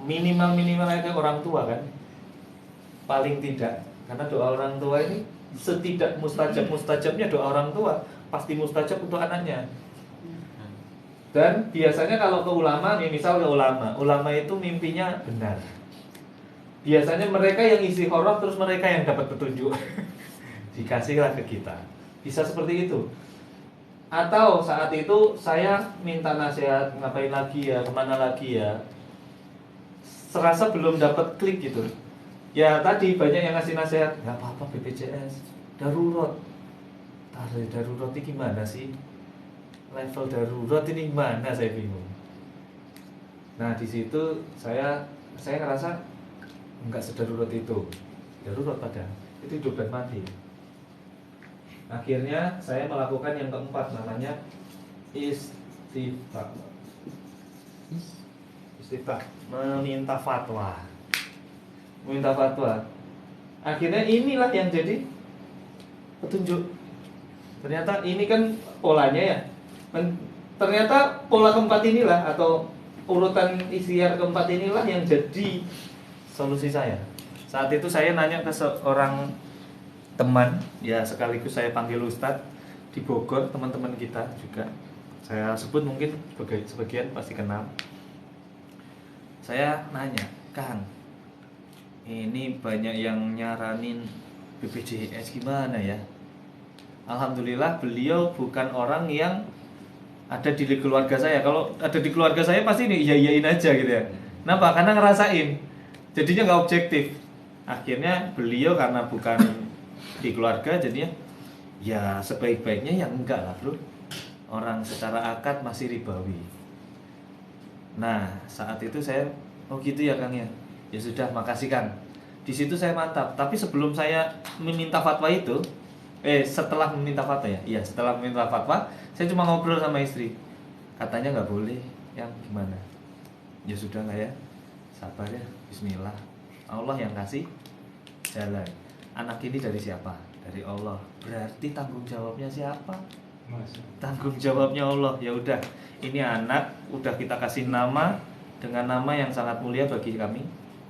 Minimal aja orang tua kan. Paling tidak, karena doa orang tua ini setidak mustajabnya doa orang tua pasti mustajab untuk anaknya. Dan biasanya kalau ke ulama nih, misal ke ulama itu mimpinya benar. Biasanya mereka yang istikharah terus mereka yang dapat petunjuk. Dikasihlah ke kita. Bisa seperti itu. Atau saat itu saya minta nasihat, ngapain lagi ya, kemana lagi ya, serasa belum dapat klik gitu. Ya tadi banyak yang ngasih nasihat, nggak apa-apa BPJS, darurat. Darurat ini gimana sih? Level darurat ini gimana, saya bingung. Nah di situ saya ngerasa nggak sedarurat itu. Darurat padahal itu hidup dan mati. Akhirnya saya melakukan yang keempat, namanya istifta, meminta fatwa. Akhirnya inilah yang jadi petunjuk. Ternyata ini kan polanya ya. Ternyata pola keempat inilah atau urutan ikhtiar keempat inilah yang jadi solusi saya. Saat itu saya nanya ke seorang teman, ya sekaligus saya panggil Ustadz di Bogor, teman-teman kita juga. Saya sebut mungkin sebagian pasti kenal. Saya nanya, Kang, ini banyak yang nyaranin BPJS gimana ya? Alhamdulillah beliau bukan orang yang ada di keluarga saya. Kalau ada di keluarga saya pasti nih iya-iyain aja gitu ya. Kenapa? Karena ngerasain. Jadinya nggak objektif. Akhirnya beliau karena bukan di keluarga jadinya ya sebaik-baiknya ya enggak lah bro, orang secara akad masih ribawi. Nah saat itu saya oh gitu ya Kang ya, ya sudah makasih Kang. Di situ saya mantap. Tapi sebelum saya meminta fatwa itu, setelah meminta fatwa ya, iya setelah meminta fatwa, saya cuma ngobrol sama istri. Katanya nggak boleh, yang gimana? Ya sudah lah ya, sabar ya, Bismillah. Allah yang kasih jalan. Anak ini dari siapa? Dari Allah. Berarti tanggung jawabnya siapa? Tanggung jawabnya Allah. Ya udah, ini anak udah kita kasih nama dengan nama yang sangat mulia bagi kami.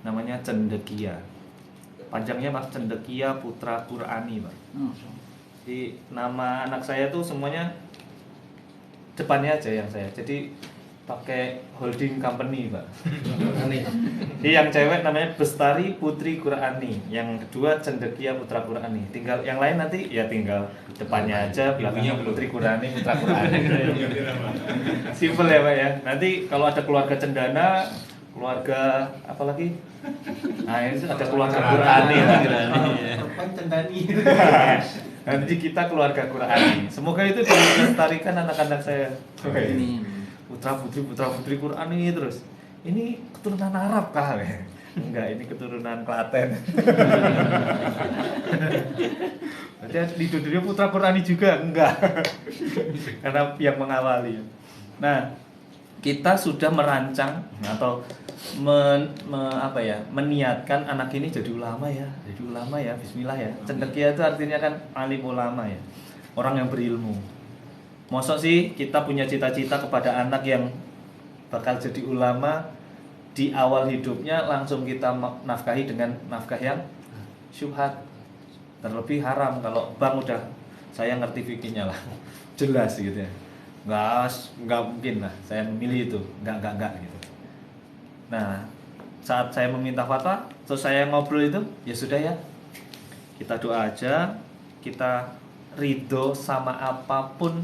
Namanya Cendekia. Panjangnya Pak, Cendekia Putra Qurani Pak. Jadi nama anak saya tuh semuanya depannya aja yang saya. Jadi pakai holding company Pak. Jadi yang cewek namanya Bestari Putri Qurani, yang kedua Cendekia Putra Qurani. Tinggal yang lain nanti ya tinggal depannya aja, belakangnya Putri Qurani Putra Qurani. Simple ya Pak ya. Nanti kalau ada keluarga Cendana, keluarga apa lagi? Nah ini ada keluarga Qurani lah. Perempuan Cendani. Nanti kita keluarga Qurani. Semoga itu dilestarikan anak-anak saya. Putra putri Qurani terus. Ini keturunan Arab kah? Enggak, ini keturunan Klaten. Berarti di dunia putra Qurani juga enggak. Karena yang mengawali. Nah, kita sudah merancang atau meniatkan anak ini jadi ulama ya. Jadi ulama ya, bismillah ya. Cendekia itu artinya kan alim ulama ya. Orang yang berilmu. Mosok sih kita punya cita-cita kepada anak yang bakal jadi ulama di awal hidupnya langsung kita nafkahi dengan nafkah yang syubhat, terlebih haram. Kalau bang udah saya ngerti fikihnya lah, jelas gitu ya, nggak mungkin lah saya memilih itu, nggak gitu. Nah saat saya meminta fatwa terus saya ngobrol itu ya sudah ya, kita doa aja, kita ridho sama apapun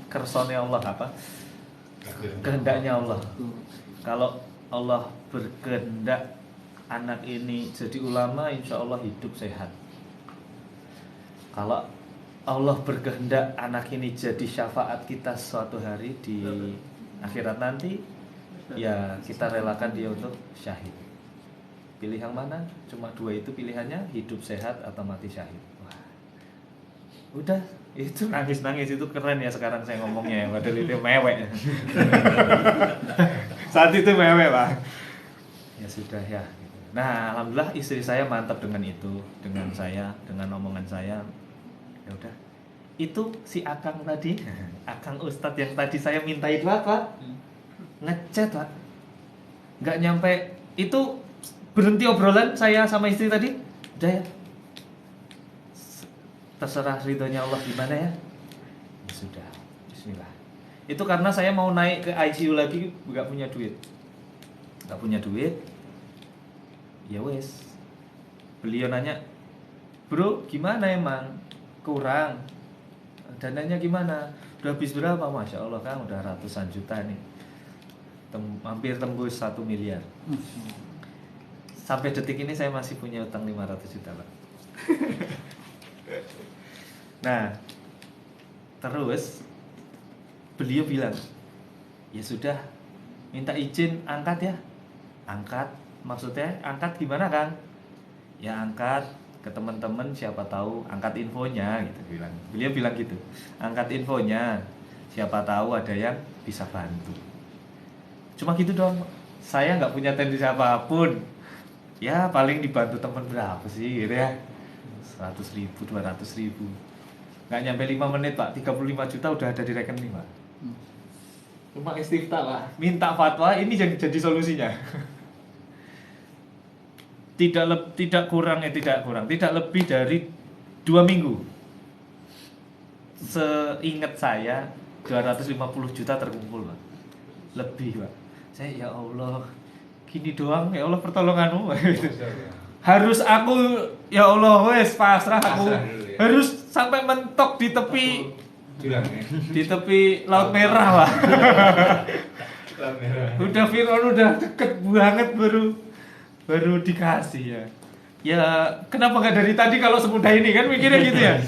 kersone Allah, apa kehendaknya Allah. Kalau Allah berkehendak anak ini jadi ulama, insya Allah hidup sehat. Kalau Allah berkehendak anak ini jadi syafaat kita suatu hari di akhirat nanti, ya kita relakan dia untuk syahid. Pilih yang mana? Cuma dua itu pilihannya, hidup sehat atau mati syahid. Udah, itu nangis-nangis itu keren ya sekarang saya ngomongnya ya, padahal itu mewek. Saat itu mewek Pak. Ya sudah ya. Nah, alhamdulillah istri saya mantap dengan itu, dengan saya, dengan omongan saya. Ya udah. Itu si Akang tadi, Akang Ustadz yang tadi saya minta itu Pak. Ngechat Pak. Nggak nyampe itu berhenti obrolan saya sama istri tadi. Udah ya. Terserah ridhonya Allah gimana ya. Ya sudah, bismillah. Itu karena saya mau naik ke ICU lagi, nggak punya duit. Ya wes. Beliau nanya, bro gimana emang? Kurang. Dananya gimana? Udah habis berapa? Masya Allah kan udah ratusan juta nih. Hampir tembus 1 miliar. Sampai detik ini saya masih punya utang 500 juta Pak. Nah, terus beliau bilang, ya sudah, minta izin angkat ya. Angkat, maksudnya angkat gimana Kang? Ya angkat ke teman-teman, siapa tahu angkat infonya gitu bilang. Beliau bilang gitu, angkat infonya, siapa tahu ada yang bisa bantu. Cuma gitu dong. Saya nggak punya tendensi apapun. Ya paling dibantu teman berapa sih gitu ya. 100.000, 200.000. Nggak nyampe 5 menit Pak, 35 juta udah ada di rekening Pak. Cuma istiftah Pak, minta fatwa ini jadi solusinya. Tidak kurang, tidak lebih dari 2 minggu. Seingat saya 250 juta terkumpul Pak. Lebih Pak. Saya ya Allah, gini doang ya Allah pertolonganmu. Harus aku ya Allah wes pasrah aku. Harus sampai mentok di tepi di tepi Laut Merah Pak. Udah Fir'aun udah deket banget baru dikasih ya. ya kenapa nggak dari tadi kalau semudah ini kan mikirnya gitu ya.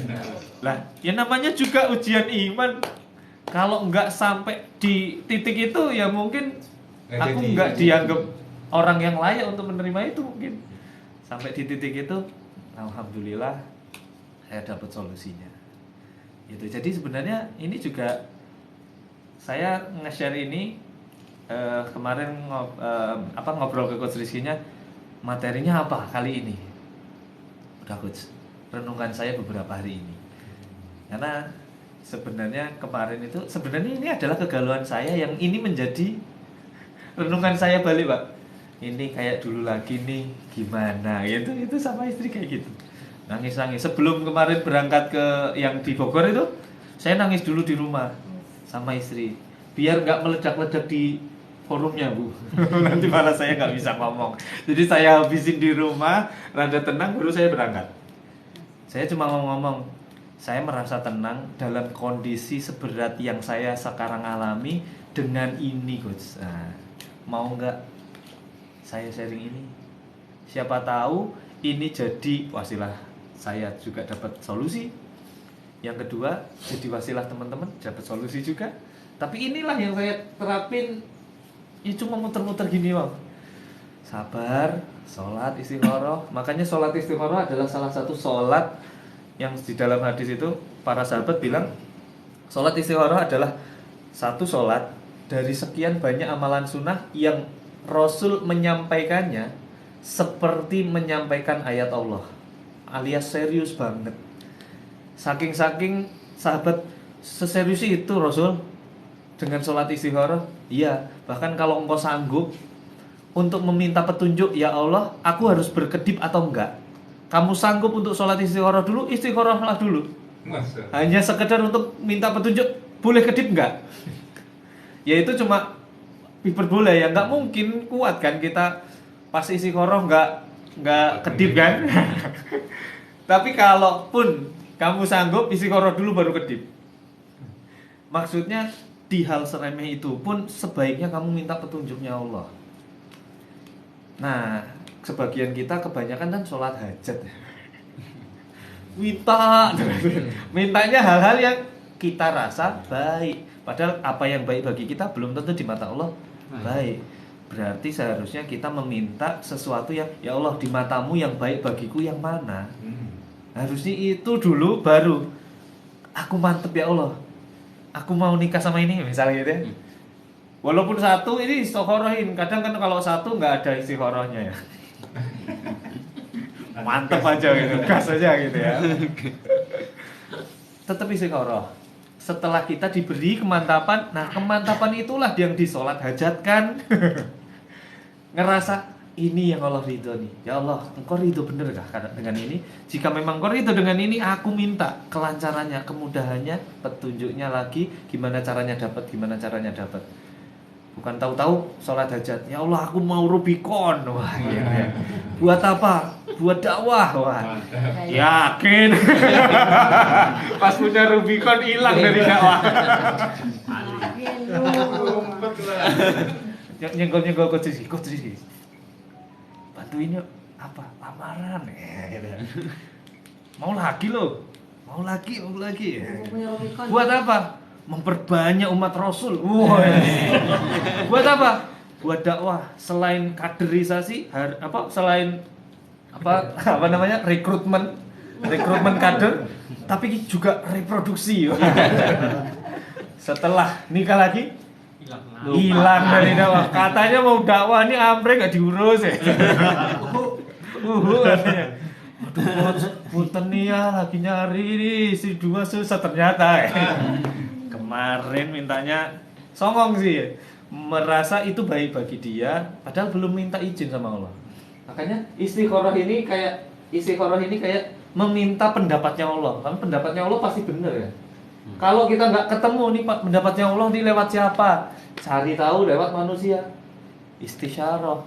Lah, ya namanya juga ujian iman. Kalau nggak sampai di titik itu ya mungkin aku nggak dianggap orang yang layak untuk menerima itu mungkin. Sampai di titik itu, alhamdulillah saya dapat solusinya. Gitu. Jadi sebenarnya ini juga saya nge-share ini kemarin ngobrol ke Coach Rizky-nya, materinya apa kali ini? Udah Coach, renungan saya beberapa hari ini. Karena sebenarnya kemarin itu sebenarnya ini adalah kegalauan saya yang ini menjadi renungan saya balik, Pak. Ini kayak dulu lagi nih, gimana gitu. Itu sama istri kayak gitu. Nangis-nangis. Sebelum kemarin berangkat ke yang di Bogor itu, saya nangis dulu di rumah sama istri. Biar nggak meledak-ledak di forumnya, Bu. Nanti malah saya nggak bisa ngomong. Jadi saya habisin di rumah, rada tenang baru saya berangkat. Saya cuma mau ngomong, saya merasa tenang dalam kondisi seberat yang saya sekarang alami dengan ini, Coach. Nah, mau nggak saya sharing ini? Siapa tahu ini jadi wasilah saya juga dapat solusi. Yang kedua, jadi wasilah teman-teman dapat solusi juga. Tapi inilah yang saya terapin. Ya cuma muter-muter gini, Bang. Sabar, sholat istikharah. Makanya sholat istikharah adalah salah satu sholat yang di dalam hadis itu para sahabat bilang sholat istikharah adalah satu sholat dari sekian banyak amalan sunnah yang Rasul menyampaikannya seperti menyampaikan ayat Allah, alias serius banget. Saking sahabat seserius itu Rasul dengan sholat istikharah. Iya, bahkan kalau engkau sanggup untuk meminta petunjuk, ya Allah, aku harus berkedip atau enggak? Kamu sanggup untuk sholat istikharah dulu, istikharahlah dulu. Masa? Hanya sekedar untuk minta petunjuk, boleh kedip enggak? Ya itu cuma hiperbola ya, nggak mungkin kuat kan kita pas istikharah nggak kedip kan? Tapi kalaupun kamu sanggup, istikharah dulu baru kedip. Maksudnya di hal seremeh itu pun sebaiknya kamu minta petunjuknya Allah. Nah, sebagian kita kebanyakan kan sholat hajat. Mintanya hal-hal yang kita rasa baik. Padahal apa yang baik bagi kita belum tentu di mata Allah baik. Berarti seharusnya kita meminta sesuatu yang, ya Allah, di matamu yang baik bagiku yang mana? Harusnya itu dulu, baru aku mantep ya Allah, aku mau nikah sama ini misalnya gitu ya. Walaupun satu ini istikharahim, kadang kan kalau satu nggak ada istikharahnya ya. Mantep aja gitu, gas aja gitu ya. Tetap istikharah. Setelah kita diberi kemantapan, nah kemantapan itulah yang disolat hajatkan. Ngerasa ini yang Allah ridho nih. Ya Allah, engkau ridho bener kah dengan ini? Jika memang engkau ridho dengan ini, aku minta kelancarannya, kemudahannya, petunjuknya lagi, gimana caranya dapat. Bukan tahu-tahu sholat hajat, ya Allah aku mau Rubicon. Wah gitu ya. Buat apa? Buat dakwah. Wah, yakin. Pas punya Rubicon hilang dari dakwah. Nyenggol Coach Rizky. Bantuin yuk. Apa? Lamaran. Gitu. Mau lagi loh. Mau lagi. Buat apa? Memperbanyak umat Rasul. Buat apa? Buat dakwah. Selain kaderisasi, selain rekrutmen kader, tapi juga reproduksi. Setelah nikah lagi hilang dari dakwah. Katanya mau dakwah, ini ambre nggak diurus ya. Punten nih ya, lagi nyari nih si dua susah ternyata. Kemarin mintanya songong sih, merasa itu baik bagi dia, padahal belum minta izin sama Allah. Makanya istikharah ini kayak meminta pendapatnya Allah. Kan pendapatnya Allah pasti benar ya. Kalau kita nggak ketemu nih pendapatnya Allah nih lewat siapa? Cari tahu lewat manusia. Istisyarah.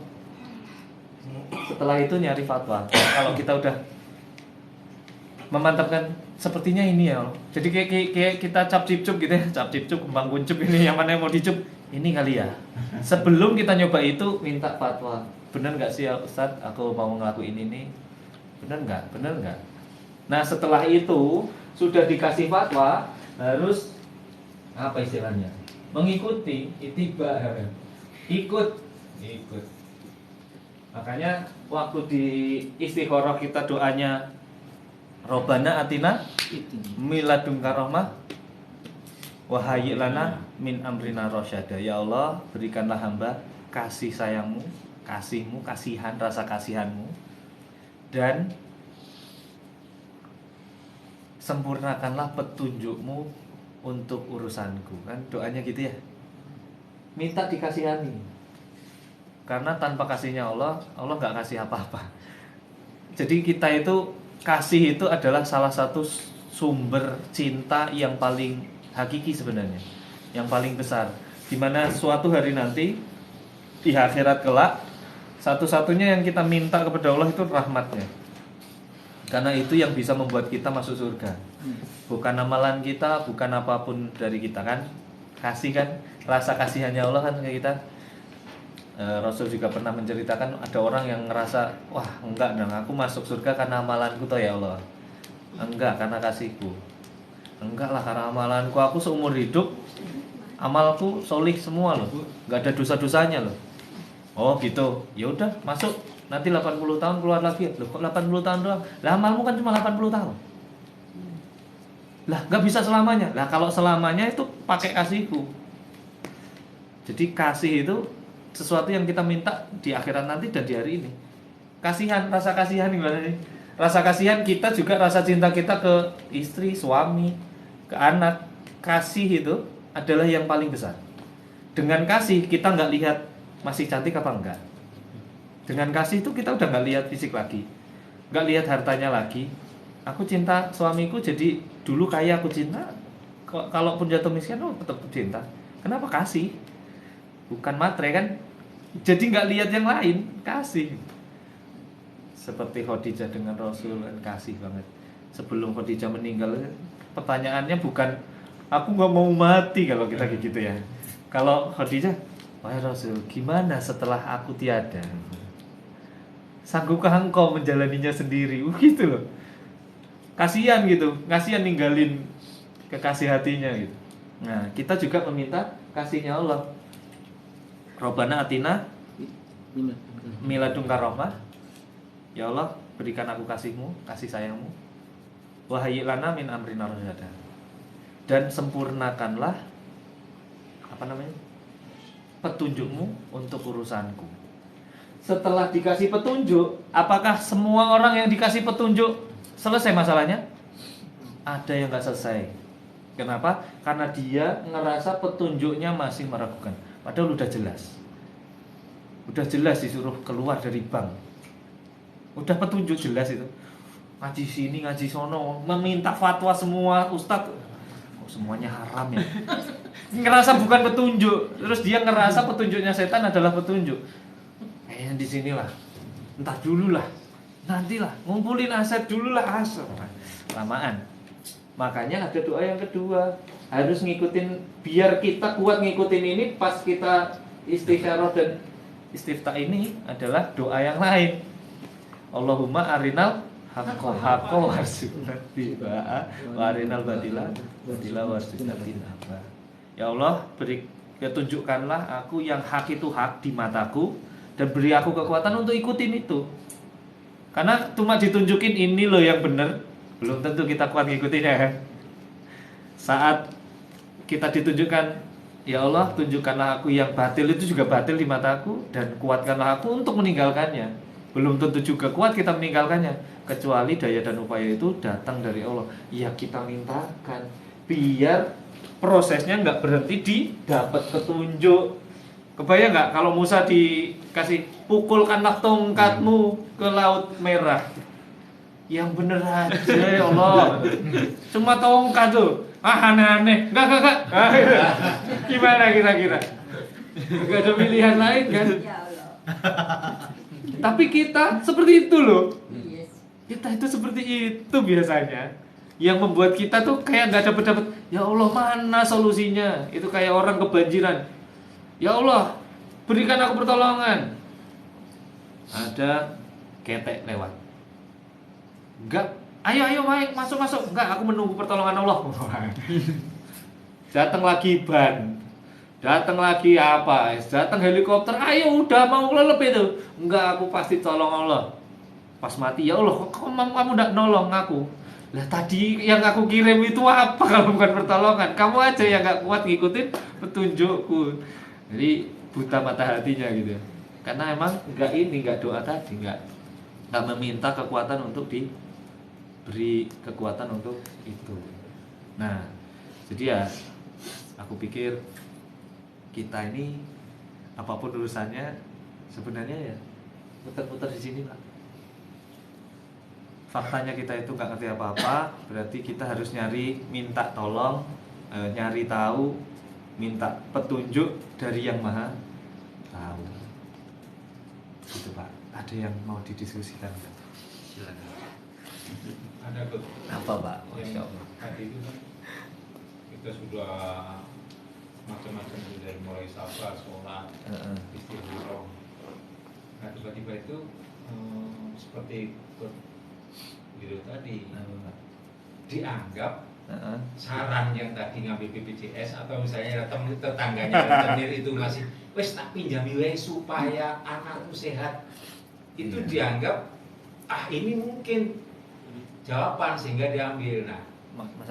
Setelah itu nyari fatwa. Kalau kita udah memantapkan sepertinya ini ya Allah. Jadi kayak kita cap cipcup gitu ya, cap cipcup kembang kuncup ini yang mana yang mau dicup ini kali ya. Sebelum kita nyoba itu minta fatwa. Benar nggak sih ya Ustadz? Aku mau ngelakuin ini. Benar nggak? Benar nggak? Nah setelah itu sudah dikasih fatwa, harus apa istilahnya? Mengikuti, ittiba, ikut. Makanya waktu di istikharah kita doanya Robbana atina miladunka rahmah wa hayyi lana min amrina rasyada. Ya Allah, berikanlah hamba kasih sayangmu, kasihmu, kasihan, rasa kasihanmu, dan sempurnakanlah petunjukmu untuk urusanku. Kan doanya gitu ya, minta dikasihani, karena tanpa kasihnya Allah nggak kasih apa-apa. Jadi kita itu, kasih itu adalah salah satu sumber cinta yang paling hakiki sebenarnya, yang paling besar, dimana suatu hari nanti di akhirat kelak, satu-satunya yang kita minta kepada Allah itu rahmatnya. Karena itu yang bisa membuat kita masuk surga. Bukan amalan kita, bukan apapun dari kita kan. Kasih kan, rasa kasihannya Allah kan kayak kita. Rasul juga pernah menceritakan ada orang yang ngerasa, wah enggak dong, aku masuk surga karena amalanku toh ya Allah. Enggak, karena kasihku. Enggak lah, karena amalanku, aku seumur hidup amalku solih semua loh, enggak ada dosa-dosanya loh. Oh gitu, ya udah masuk. Nanti 80 tahun keluar lagi. Loh kok 80 tahun doang? Lah amalmu kan cuma 80 tahun. Lah gak bisa selamanya. Lah kalau selamanya itu pakai kasihku. Jadi kasih itu sesuatu yang kita minta di akhirat nanti dan di hari ini. Kasihan, rasa kasihan gimana nih? Rasa kasihan kita juga, rasa cinta kita ke istri, suami, ke anak. Kasih itu adalah yang paling besar. Dengan kasih kita gak lihat masih cantik apa enggak. Dengan kasih itu kita udah gak lihat fisik lagi, gak lihat hartanya lagi. Aku cinta suamiku, jadi dulu kaya aku cinta, kalaupun jatuh miskin tetap cinta. Kenapa? Kasih, bukan matre kan. Jadi gak lihat yang lain, kasih. Seperti Khadijah dengan Rasul kan, kasih banget. Sebelum Khadijah meninggal, pertanyaannya bukan aku gak mau mati kalau kita kayak gitu ya. Kalau Khadijah, wahai Rasul, gimana setelah aku tiada? Sanggupkah engkau menjalaninya sendiri? Gitu loh. Kasihan gitu, kasihan ninggalin kekasih hatinya gitu. Nah, kita juga meminta kasihnya Allah. Robbana atina miladunka rahmah. Ya Allah, berikan aku kasihmu, kasih sayangmu. Wa hayyi lana min amrina rasyada. Dan sempurnakanlah petunjukmu untuk urusanku. Setelah dikasih petunjuk, apakah semua orang yang dikasih petunjuk selesai masalahnya? Ada yang gak selesai. Kenapa? Karena dia ngerasa petunjuknya masih meragukan. Padahal udah jelas. Udah jelas disuruh keluar dari bank. Udah petunjuk jelas itu. Ngaji sini, ngaji sono, meminta fatwa semua ustadz. Kok semuanya haram ya? Ngerasa bukan petunjuk. Terus dia ngerasa petunjuknya setan adalah petunjuk. Kayaknya di sinilah, entah dulu lah, nantilah, ngumpulin aset dulu lah, aset lamaan. Makanya ada doa yang kedua, harus ngikutin, biar kita kuat ngikutin ini. Pas kita istikharah dan istiftah ini adalah doa yang lain. Allahumma arinal haqqa haqqa warzuqna tibaa wa arinal batila warzuqna tinaba. Ya Allah, tunjukkanlah aku yang hak itu hak di mataku, dan beri aku kekuatan untuk ikutin itu. Karena cuma ditunjukin ini loh yang benar, belum tentu kita kuat ngikutinnya kan. Saat kita ditunjukkan, ya Allah tunjukkanlah aku yang batil itu juga batil di mataku, dan kuatkanlah aku untuk meninggalkannya. Belum tentu juga kuat kita meninggalkannya, kecuali daya dan upaya itu datang dari Allah. Ya kita mintakan, biar prosesnya nggak berhenti di dapat petunjuk. Kebayang nggak kalau Musa dikasih pukulkanlah tongkatmu ke laut merah? Yang bener aja ya Allah. Cuma tongkat tuh. Aneh-aneh. Enggak. Gimana kira-kira? Enggak ada pilihan lain kan? Ya Allah. Tapi kita seperti itu loh. Yes. Kita itu seperti itu biasanya. Yang membuat kita tuh kayak nggak dapet. Ya Allah, mana solusinya? Itu kayak orang kebanjiran. Ya Allah, berikan aku pertolongan. Ada ketek lewat. Enggak, ayo masuk. Enggak, aku menunggu pertolongan Allah. Datang lagi ban. Datang lagi apa? Datang helikopter. Ayo udah mau lelep itu. Enggak, aku pasti tolong Allah. Pas mati, ya Allah, kamu enggak nolong aku. Lah tadi yang aku kirim itu apa kalau bukan pertolongan? Kamu aja yang enggak kuat ngikutin petunjukku. Jadi buta mata hatinya gitu. Karena emang enggak doa tadi, enggak meminta kekuatan untuk diberi kekuatan untuk itu. Nah, jadi ya aku pikir kita ini apapun urusannya sebenarnya ya putar-putar di sini, Pak. Faktanya kita itu nggak ngerti apa-apa, berarti kita harus minta tolong, nyari tahu, minta petunjuk dari yang maha tahu. Gitu, Pak. Ada yang mau didiskusikan? Silakan. Ada kok. Apa, Pak? Yang Masya Allah. tadi itu kan kita sudah macam-macam dari mulai sabar, sholat, istighfar. Nah tiba-tiba itu seperti video tadi dianggap saran yang tadi ngambil BPJS atau misalnya tetangganya rentenir itu masih wes tak pinjami wae supaya anakku sehat, itu dianggap ini mungkin jawaban sehingga diambil. Nah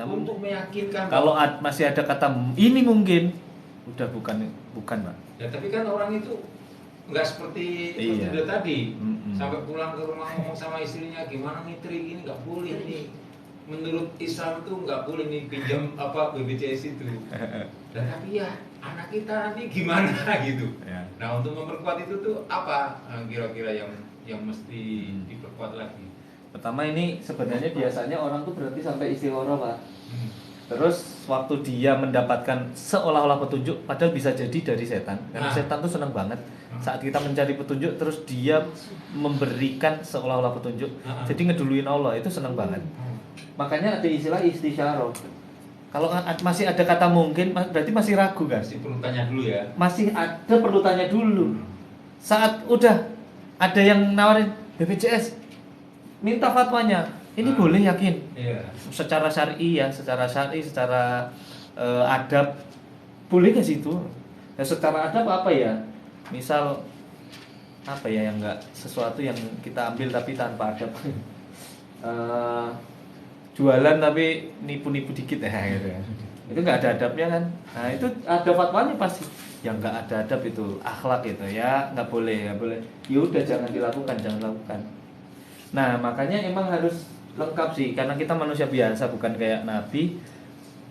untuk meyakinkan kalau masih ada kata ini mungkin udah bukan Pak. ya, tapi kan orang itu nggak seperti video tadi. Sampai pulang ke rumah ngomong sama istrinya, gimana nih Tri, ini nggak boleh nih, menurut Islam tuh nggak boleh nih pinjam BPJS itu. Dan tapi ya anak kita nanti gimana gitu Ya. Nah untuk memperkuat itu tuh apa kira-kira yang mesti diperkuat lagi? Pertama ini sebenarnya biasanya orang tuh berarti sampai istikharah, Pak. Terus waktu dia mendapatkan seolah-olah petunjuk, padahal bisa jadi dari setan. Karena setan tuh senang banget saat kita mencari petunjuk, terus dia memberikan seolah-olah petunjuk. Jadi ngeduluin Allah, itu senang banget. Makanya ada istilah istisyarah. Kalau masih ada kata mungkin, berarti masih ragu kan? Masih perlu tanya dulu ya. Masih ada perlu tanya dulu. Saat udah ada yang nawarin BPJS, minta fatwanya. Ini boleh yakin? Iya. Secara syar'i ya, secara adab boleh nggak sih itu? Ya, secara adab apa ya? Misal apa ya yang enggak sesuatu yang kita ambil tapi tanpa adab. Jualan tapi nipu-nipu dikit ya gitu ya. Itu nggak ada adabnya kan? Nah itu ada fatwanya pasti. Yang nggak ada adab itu akhlak gitu ya, nggak boleh. Ya udah jangan dilakukan. Nah makanya emang harus lengkap sih, karena kita manusia biasa bukan kayak nabi,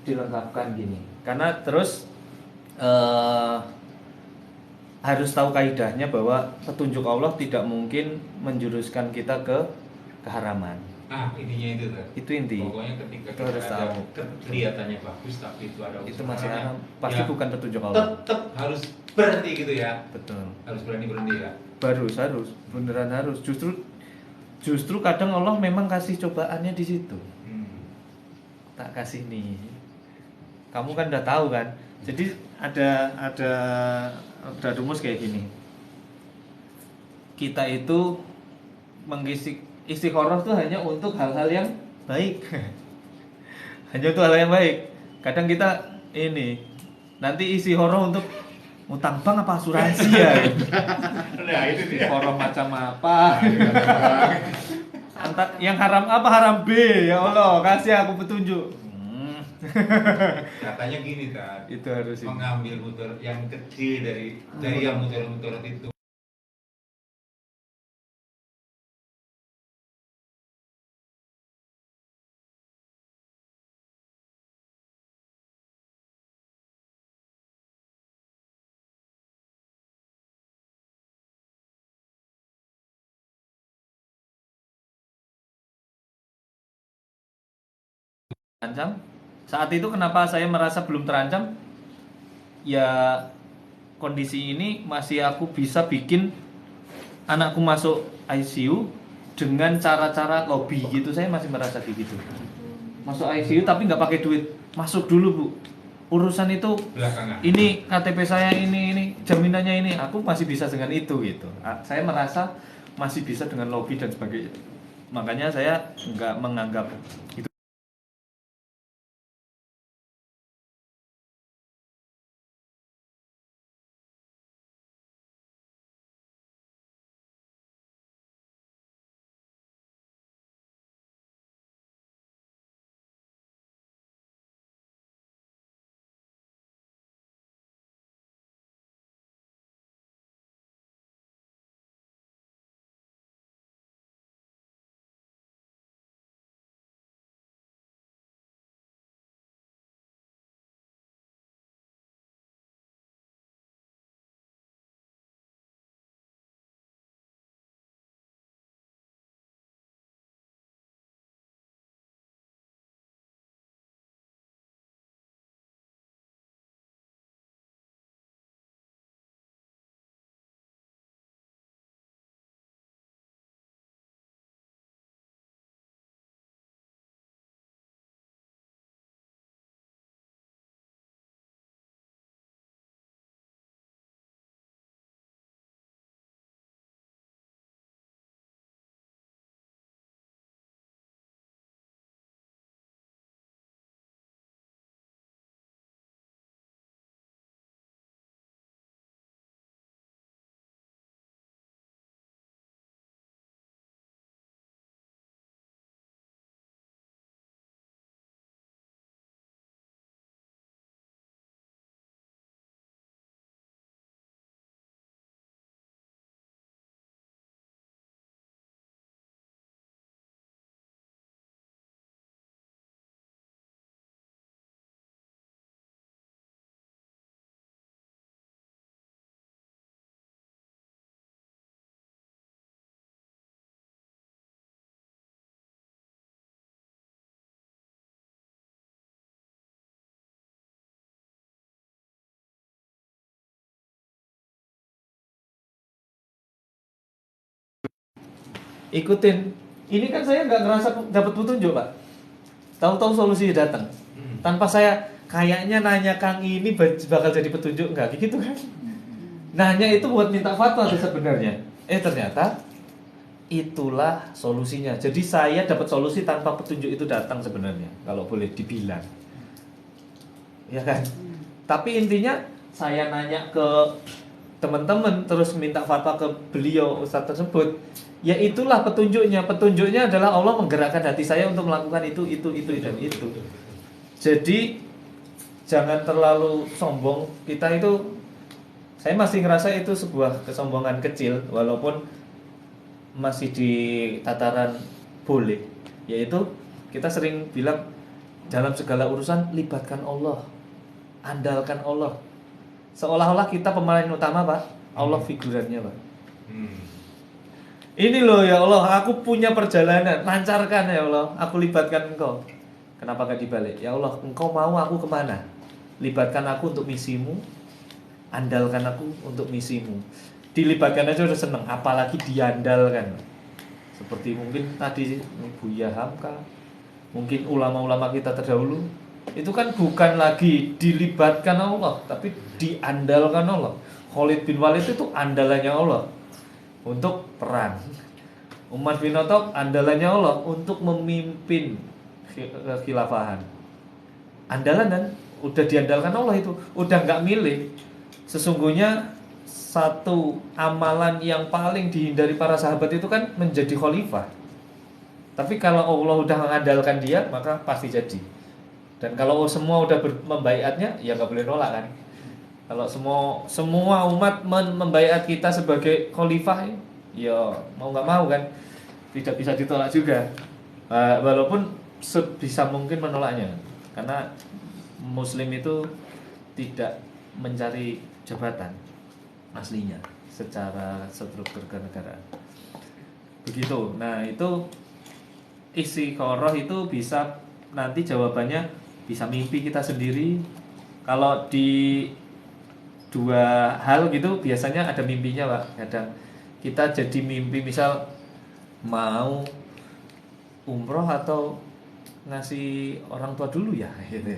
dilengkapkan gini. Karena terus harus tahu kaidahnya bahwa petunjuk Allah tidak mungkin menjuruskan kita ke keharaman. Nah intinya itu kan. Itu inti. Pokoknya ketika Itu harus ada tahu. kelihatannya bagus tapi itu ada Itu masih usaha, haram, pasti ya, bukan petunjuk Allah. tetap harus berhenti gitu ya. Betul. Harus berani ya. Harus beneran harus. Justru kadang Allah memang kasih cobaannya di situ. Tak kasih nih. Kamu kan udah tahu kan. Jadi ada rumus kayak gini. Kita itu mengisi istikharah tuh hanya untuk hal-hal yang baik. Hanya untuk hal yang baik. Kadang kita ini nanti istikharah untuk utang bank apa asuransi ya. Nah itu dia. Istikharah macam apa? Antar yang haram apa, haram B, ya Allah kasih aku petunjuk. Katanya gini kan. Itu harus ini. Mengambil mudarat yang kecil dari yang mudarat itu. Terancam. Saat itu kenapa saya merasa belum terancam? Ya kondisi ini masih aku bisa bikin anakku masuk ICU dengan cara-cara lobby gitu. Saya masih merasa kayak gitu. Masuk ICU tapi nggak pakai duit. Masuk dulu Bu. Urusan itu Belakangan. ini KTP saya ini jaminannya ini. Aku masih bisa dengan itu gitu. Saya merasa masih bisa dengan lobby dan sebagainya. Makanya saya nggak menganggap itu. Ikutin. Ini kan saya nggak ngerasa dapat petunjuk, Pak. Tahu-tahu solusi datang. Tanpa saya kayaknya nanya Kang ini bakal jadi petunjuk enggak gitu kan? Nanya itu buat minta fatwa tuh sebenarnya. Ternyata itulah solusinya. Jadi saya dapat solusi tanpa petunjuk itu datang sebenarnya, kalau boleh dibilang. Ya kan? Tapi intinya saya nanya ke teman-teman terus minta fatwa ke beliau ustadz tersebut, ya itulah petunjuknya. Petunjuknya adalah Allah menggerakkan hati saya untuk melakukan itu dan itu. Jadi jangan terlalu sombong. Kita itu, saya masih ngerasa itu sebuah kesombongan kecil walaupun masih di tataran boleh. Yaitu kita sering bilang dalam segala urusan libatkan Allah, andalkan Allah. Seolah-olah kita pemain utama, Pak. Allah figurannya, Pak. Ini loh ya Allah, aku punya perjalanan, lancarkan ya Allah, aku libatkan Engkau. Kenapa gak dibalik? Ya Allah, Engkau mau aku kemana? Libatkan aku untuk misimu, andalkan aku untuk misimu. Dilibatkan aja udah seneng, apalagi diandalkan. Seperti mungkin tadi Buya Hamka, mungkin ulama-ulama kita terdahulu, itu kan bukan lagi dilibatkan Allah, tapi diandalkan Allah. Khalid bin Walid itu andalannya Allah untuk perang. Umar bin Khattab andalannya Allah untuk memimpin kekhilafahan. Andalan dan udah diandalkan Allah itu, udah nggak milih. Sesungguhnya satu amalan yang paling dihindari para sahabat itu kan menjadi khalifah. Tapi kalau Allah udah mengandalkan dia, maka pasti jadi. Dan kalau semua udah membaiatnya, ya nggak boleh nolak kan. Kalau semua umat membaiat kita sebagai khalifah, ya mau nggak mau kan, tidak bisa ditolak juga. Walaupun sebisa mungkin menolaknya, karena Muslim itu tidak mencari jabatan aslinya secara struktur kenegaraan. Begitu. Nah itu istiqoroh itu bisa nanti jawabannya bisa mimpi kita sendiri. Kalau di dua hal gitu biasanya ada mimpinya, Pak. Kadang kita jadi mimpi misal mau umroh atau ngasih orang tua dulu ya gitu.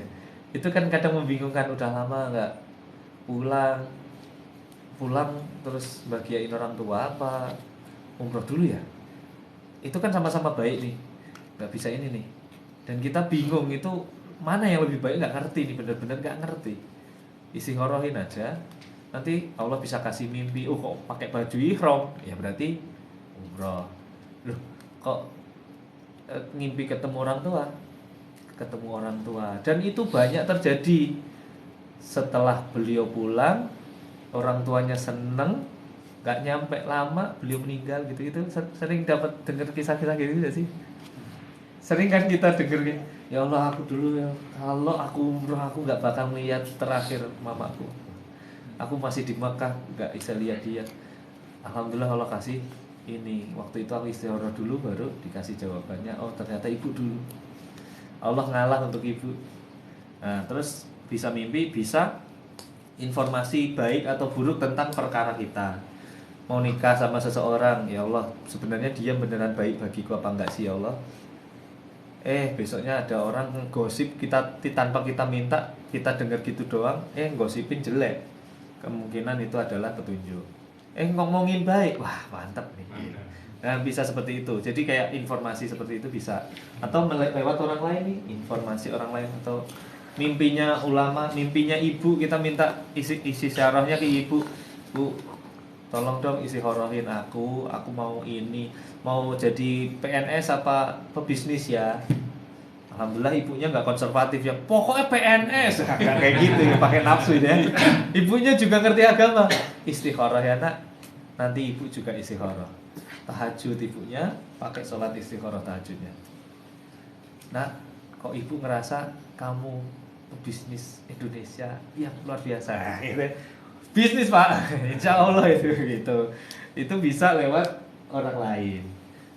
Itu kan kadang membingungkan, udah lama nggak pulang terus bagiain orang tua apa umroh dulu ya. itu kan sama-sama baik nih, nggak bisa ini nih, dan kita bingung itu mana yang lebih baik, nggak ngerti nih, bener-bener nggak ngerti. Istighorohin aja, nanti Allah bisa kasih mimpi. Oh kok pakai baju ihram, ya berarti umroh. Loh kok ngimpi ketemu orang tua, dan itu banyak terjadi. Setelah beliau pulang, orang tuanya seneng, nggak nyampe lama beliau meninggal gitu. Itu sering dapat dengar kisah-kisah gitu nggak sih? Sering kan kita denger, ya Allah aku dulu ya, kalau aku umroh aku nggak bakal melihat terakhir mamaku, aku masih di Mekah nggak bisa lihat dia. Alhamdulillah Allah kasih ini, waktu itu aku istikharah dulu baru dikasih jawabannya, oh ternyata ibu dulu. Allah ngalah untuk ibu. Nah terus bisa mimpi, bisa informasi baik atau buruk tentang perkara kita. Mau nikah sama seseorang, ya Allah sebenarnya dia beneran baik bagiku apa enggak sih ya Allah. Besoknya ada orang gosip kita tanpa kita minta, kita dengar gitu doang, gosipin jelek. Kemungkinan itu adalah petunjuk. Ngomongin baik, wah mantap nih. Nah bisa seperti itu. Jadi kayak informasi seperti itu bisa. Atau lewat orang lain nih, informasi orang lain. Atau mimpinya ulama, mimpinya ibu, kita minta isi syarahnya ke ibu. Bu, tolong dong isi horohin aku mau ini, mau jadi PNS apa pebisnis ya. Alhamdulillah ibunya nggak konservatif ya, pokoknya PNS, nggak kayak gitu ya, pakai nafsu ya. Ibunya juga ngerti agama, istikharah ya nak, nanti ibu juga istikharah. Tahajud ibunya pakai sholat istikharah tahajudnya. Nah, kok ibu ngerasa kamu bisnis Indonesia yang luar biasa, gitu. Bisnis pak, insya Allah itu gitu. Itu bisa lewat orang lain.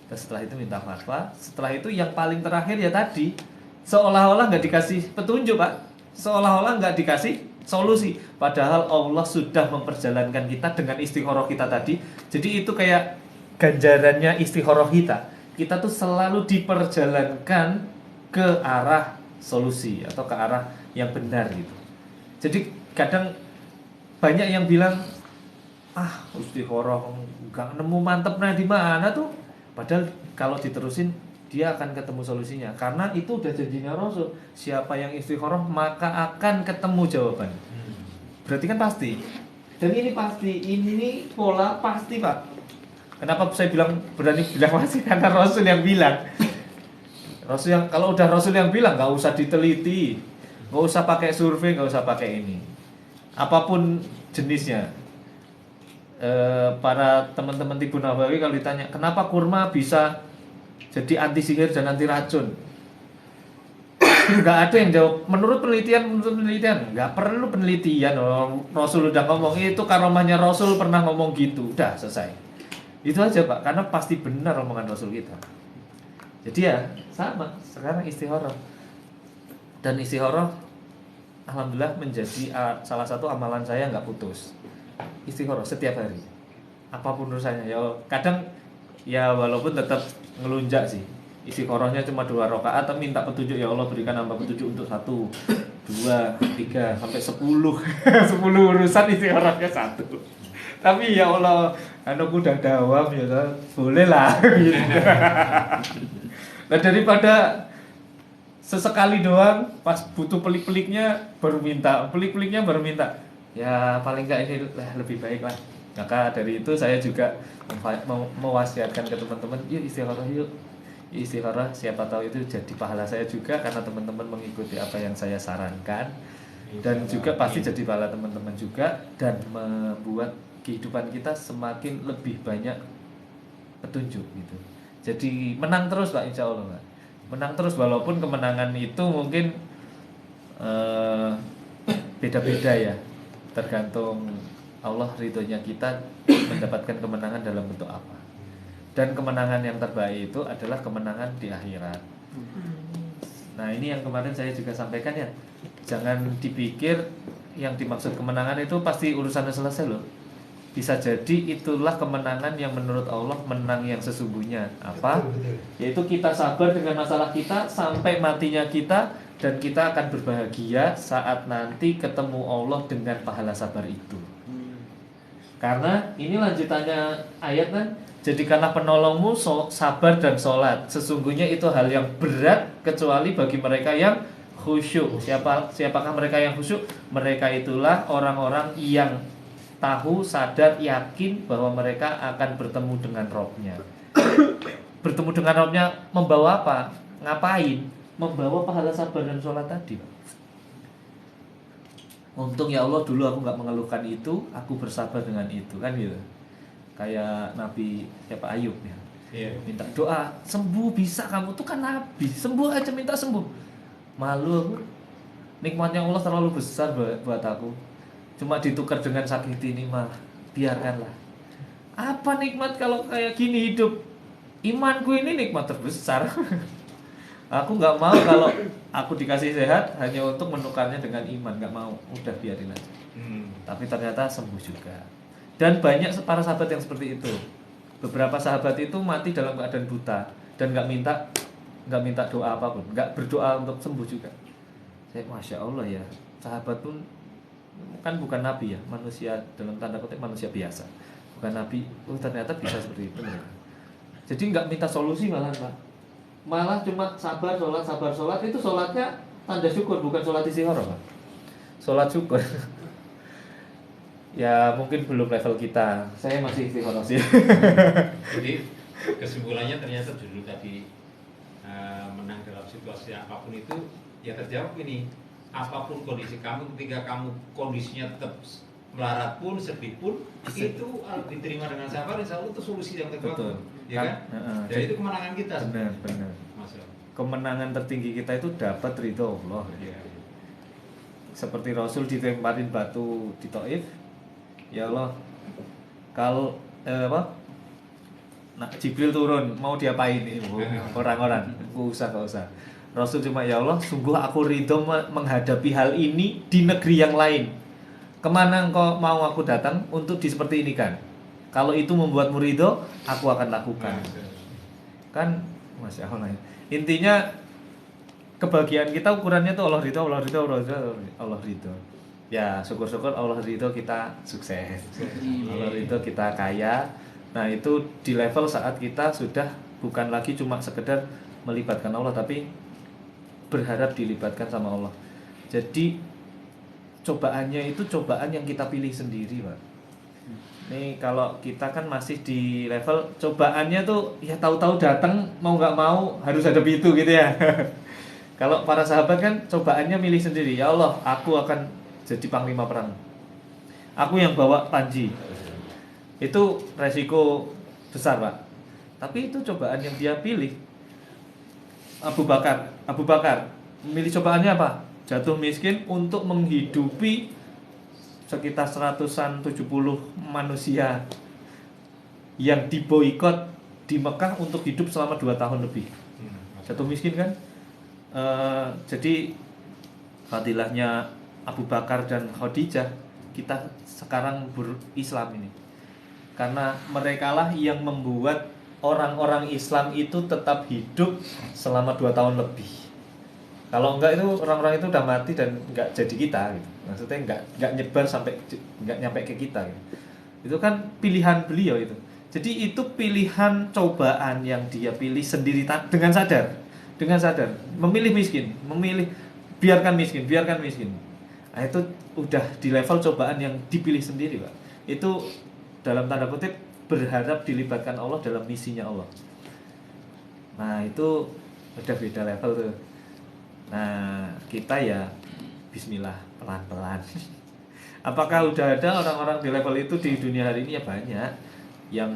Terus setelah itu minta fatwa. Setelah itu yang paling terakhir ya tadi, seolah-olah nggak dikasih petunjuk pak, seolah-olah nggak dikasih solusi. Padahal Allah sudah memperjalankan kita dengan istikharah kita tadi. Jadi itu kayak ganjarannya istikharah kita. Kita tuh selalu diperjalankan ke arah solusi atau ke arah yang benar gitu. Jadi kadang banyak yang bilang istikharah nggak nemu mantepnya di mana tuh. Padahal kalau diterusin dia akan ketemu solusinya. Karena itu udah janjinya Rasul. Siapa yang istikharah maka akan ketemu jawaban. Berarti kan pasti. Dan ini pasti, ini pola pasti pak. Kenapa saya bilang berani bilang pasti? Karena Rasul yang bilang. Rasul yang, kalau udah Rasul yang bilang nggak usah diteliti, nggak usah pakai survei, nggak usah pakai ini. Apapun jenisnya. Para teman-teman Tibu Nabawi kalau ditanya kenapa kurma bisa jadi anti sihir dan anti racun, nggak ada yang jawab. Menurut penelitian nggak perlu penelitian. Rasul udah ngomong itu, karomahnya Rasul pernah ngomong gitu, udah selesai. Itu aja pak, karena pasti benar omongan Rasul kita. Jadi ya sama sekarang istikharah. Dan istikharah alhamdulillah menjadi salah satu amalan saya nggak putus. Istikharah setiap hari, apapun urusannya ya. Kadang ya walaupun tetap ngelunjak sih, istikharahnya cuma 2 rakaat, tapi minta petunjuk, ya Allah berikan hamba petunjuk untuk 1, 2, 3 sampai 10 10 urusan istikharahnya 1. Tapi ya Allah, anakku udah dawam ya, boleh lah gitu. Nah daripada sesekali doang, pas butuh pelik-peliknya baru minta, ya paling nggak ini lebih baik lah. Maka dari itu saya juga mewasiatkan ke teman-teman, yuk istikharah, siapa tahu itu jadi pahala saya juga, karena teman-teman mengikuti apa yang saya sarankan, dan juga pasti jadi pahala teman-teman juga, dan membuat kehidupan kita semakin lebih banyak petunjuk gitu. Jadi menang terus pak, insya Allah pak. Menang terus, walaupun kemenangan itu mungkin beda-beda ya, tergantung Allah ridhonya kita mendapatkan kemenangan dalam bentuk apa. Dan kemenangan yang terbaik itu adalah kemenangan di akhirat. Nah ini yang kemarin saya juga sampaikan ya, jangan dipikir yang dimaksud kemenangan itu pasti urusannya selesai loh. Bisa jadi itulah kemenangan yang menurut Allah menang yang sesungguhnya. Apa? Yaitu kita sabar dengan masalah kita sampai matinya kita, dan kita akan berbahagia saat nanti ketemu Allah dengan pahala sabar itu. Karena ini lanjutannya ayat kan, Jadikanlah penolongmu sabar dan sholat. Sesungguhnya itu hal yang berat kecuali bagi mereka yang khusyuk. Siapakah mereka yang khusyuk? Mereka itulah orang-orang yang tahu, sadar, yakin bahwa mereka akan bertemu dengan Robnya. Bertemu dengan Robnya membawa apa? Ngapain? Membawa pahala sabar dan sholat tadi. Untung ya Allah dulu aku nggak mengeluhkan itu, aku bersabar dengan itu, kan gitu. Kayak Nabi siapa Ayub ya. Iya. Minta doa, sembuh bisa, kamu tuh kan nabi, sembuh aja minta sembuh. Malu aku. Nikmatnya Allah terlalu besar buat aku. Cuma ditukar dengan sakit ini mah biarkanlah. Apa nikmat kalau kayak gini hidup? Imanku ini nikmat terbesar. Aku nggak mau kalau aku dikasih sehat hanya untuk menukarnya dengan iman, nggak mau. Udah biarin aja. Tapi ternyata sembuh juga. Dan banyak para sahabat yang seperti itu. Beberapa sahabat itu mati dalam keadaan buta dan nggak minta doa apapun, nggak berdoa untuk sembuh juga. Saya masya Allah ya, sahabat pun kan bukan nabi ya, manusia dalam tanda kutip manusia biasa, bukan nabi. Ternyata bisa seperti itu mereka. Jadi nggak minta solusi malah cuma sabar sholat itu sholatnya tanda syukur, bukan sholat istighfar Pak. Sholat syukur. Ya mungkin belum level kita. Saya masih istighfar sih. Jadi kesimpulannya ternyata dulu tadi menang dalam situasi apapun itu ya terjawab ini. Apapun kondisi kamu, ketika kamu kondisinya tetap melarat pun, sedih pun, itu diterima dengan sabar, insya Allah itu solusi yang terbaik. Betul. Ya kan? Jadi itu kemenangan kita. Benar. Masya Allah. Kemenangan tertinggi kita itu dapat ridho Allah. Ya. Seperti Rasul dilemparin batu di Taif. Ya Allah, kalau Jibril turun mau diapain ini orang-orang? Gak usah. Rasul cuma ya Allah, sungguh aku ridho menghadapi hal ini di negeri yang lain. Kemana engkau mau aku datang untuk seperti ini kan? Kalau itu membuatmu ridho, aku akan lakukan. Kan, masya Allah. Intinya kebahagiaan kita ukurannya tuh Allah ridho. Ya syukur-syukur Allah ridho kita sukses, Allah ridho kita kaya. Nah itu di level saat kita sudah bukan lagi cuma sekedar melibatkan Allah, tapi berharap dilibatkan sama Allah. Jadi cobaannya itu cobaan yang kita pilih sendiri Pak. Nih kalau kita kan masih di level cobaannya tuh ya tahu-tahu datang mau nggak mau harus hadapi itu gitu ya. Kalau para sahabat kan cobaannya milih sendiri. Ya Allah, aku akan jadi panglima perang. Aku yang bawa panji. Itu resiko besar Pak. Tapi itu cobaan yang dia pilih. Abu Bakar memilih cobaannya apa? Jatuh miskin untuk menghidupi sekitar 170 manusia yang diboikot di Mekah untuk hidup selama 2 tahun lebih. Jatuh miskin kan? Jadi fadilahnya Abu Bakar dan Khadijah kita sekarang berislam ini. Karena merekalah yang membuat orang-orang Islam itu tetap hidup selama 2 tahun lebih. Kalau enggak itu orang-orang itu udah mati dan enggak jadi kita gitu. Maksudnya enggak nyebar sampai enggak nyampe ke kita gitu. Itu kan pilihan beliau itu. Jadi itu pilihan cobaan yang dia pilih sendiri dengan sadar. Memilih miskin, biarkan miskin. Nah, itu udah di level cobaan yang dipilih sendiri Pak. Itu dalam tanda kutip berharap dilibatkan Allah dalam misinya Allah. Nah itu udah beda level tuh. Nah kita ya bismillah pelan-pelan. Apakah udah ada orang-orang di level itu di dunia hari ini? Ya banyak yang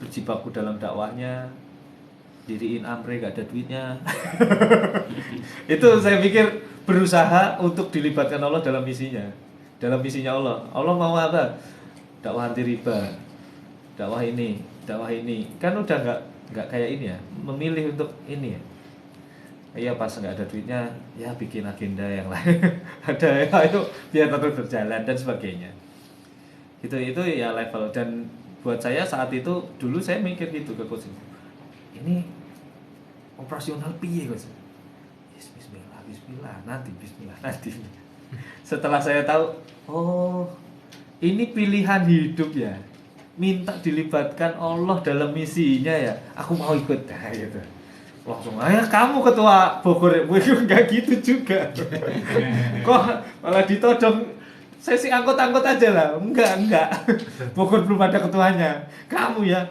berjibaku dalam dakwahnya, diriin amre gak ada duitnya. Itu saya pikir berusaha untuk dilibatkan Allah dalam misinya Allah. Allah mau apa? Dakwah anti riba, dakwah ini kan udah nggak kayak ini ya, memilih untuk ini ya. Iya pas nggak ada duitnya ya bikin agenda yang lain. Ada ya ayo biar terus berjalan dan sebagainya. Itu ya level. Dan buat saya saat itu dulu saya mikir gitu ke coach, ini operasional piye coach? Bismillah nanti. Setelah saya tahu, oh ini pilihan hidup ya. minta dilibatkan Allah dalam misinya ya, aku mau ikut. Nah, gitu. Langsung, kamu ketua Bogor, enggak gitu juga. Kok malah ditodong, saya sih angkut-angkut aja lah. Enggak. Bogor belum ada ketuanya. Kamu ya.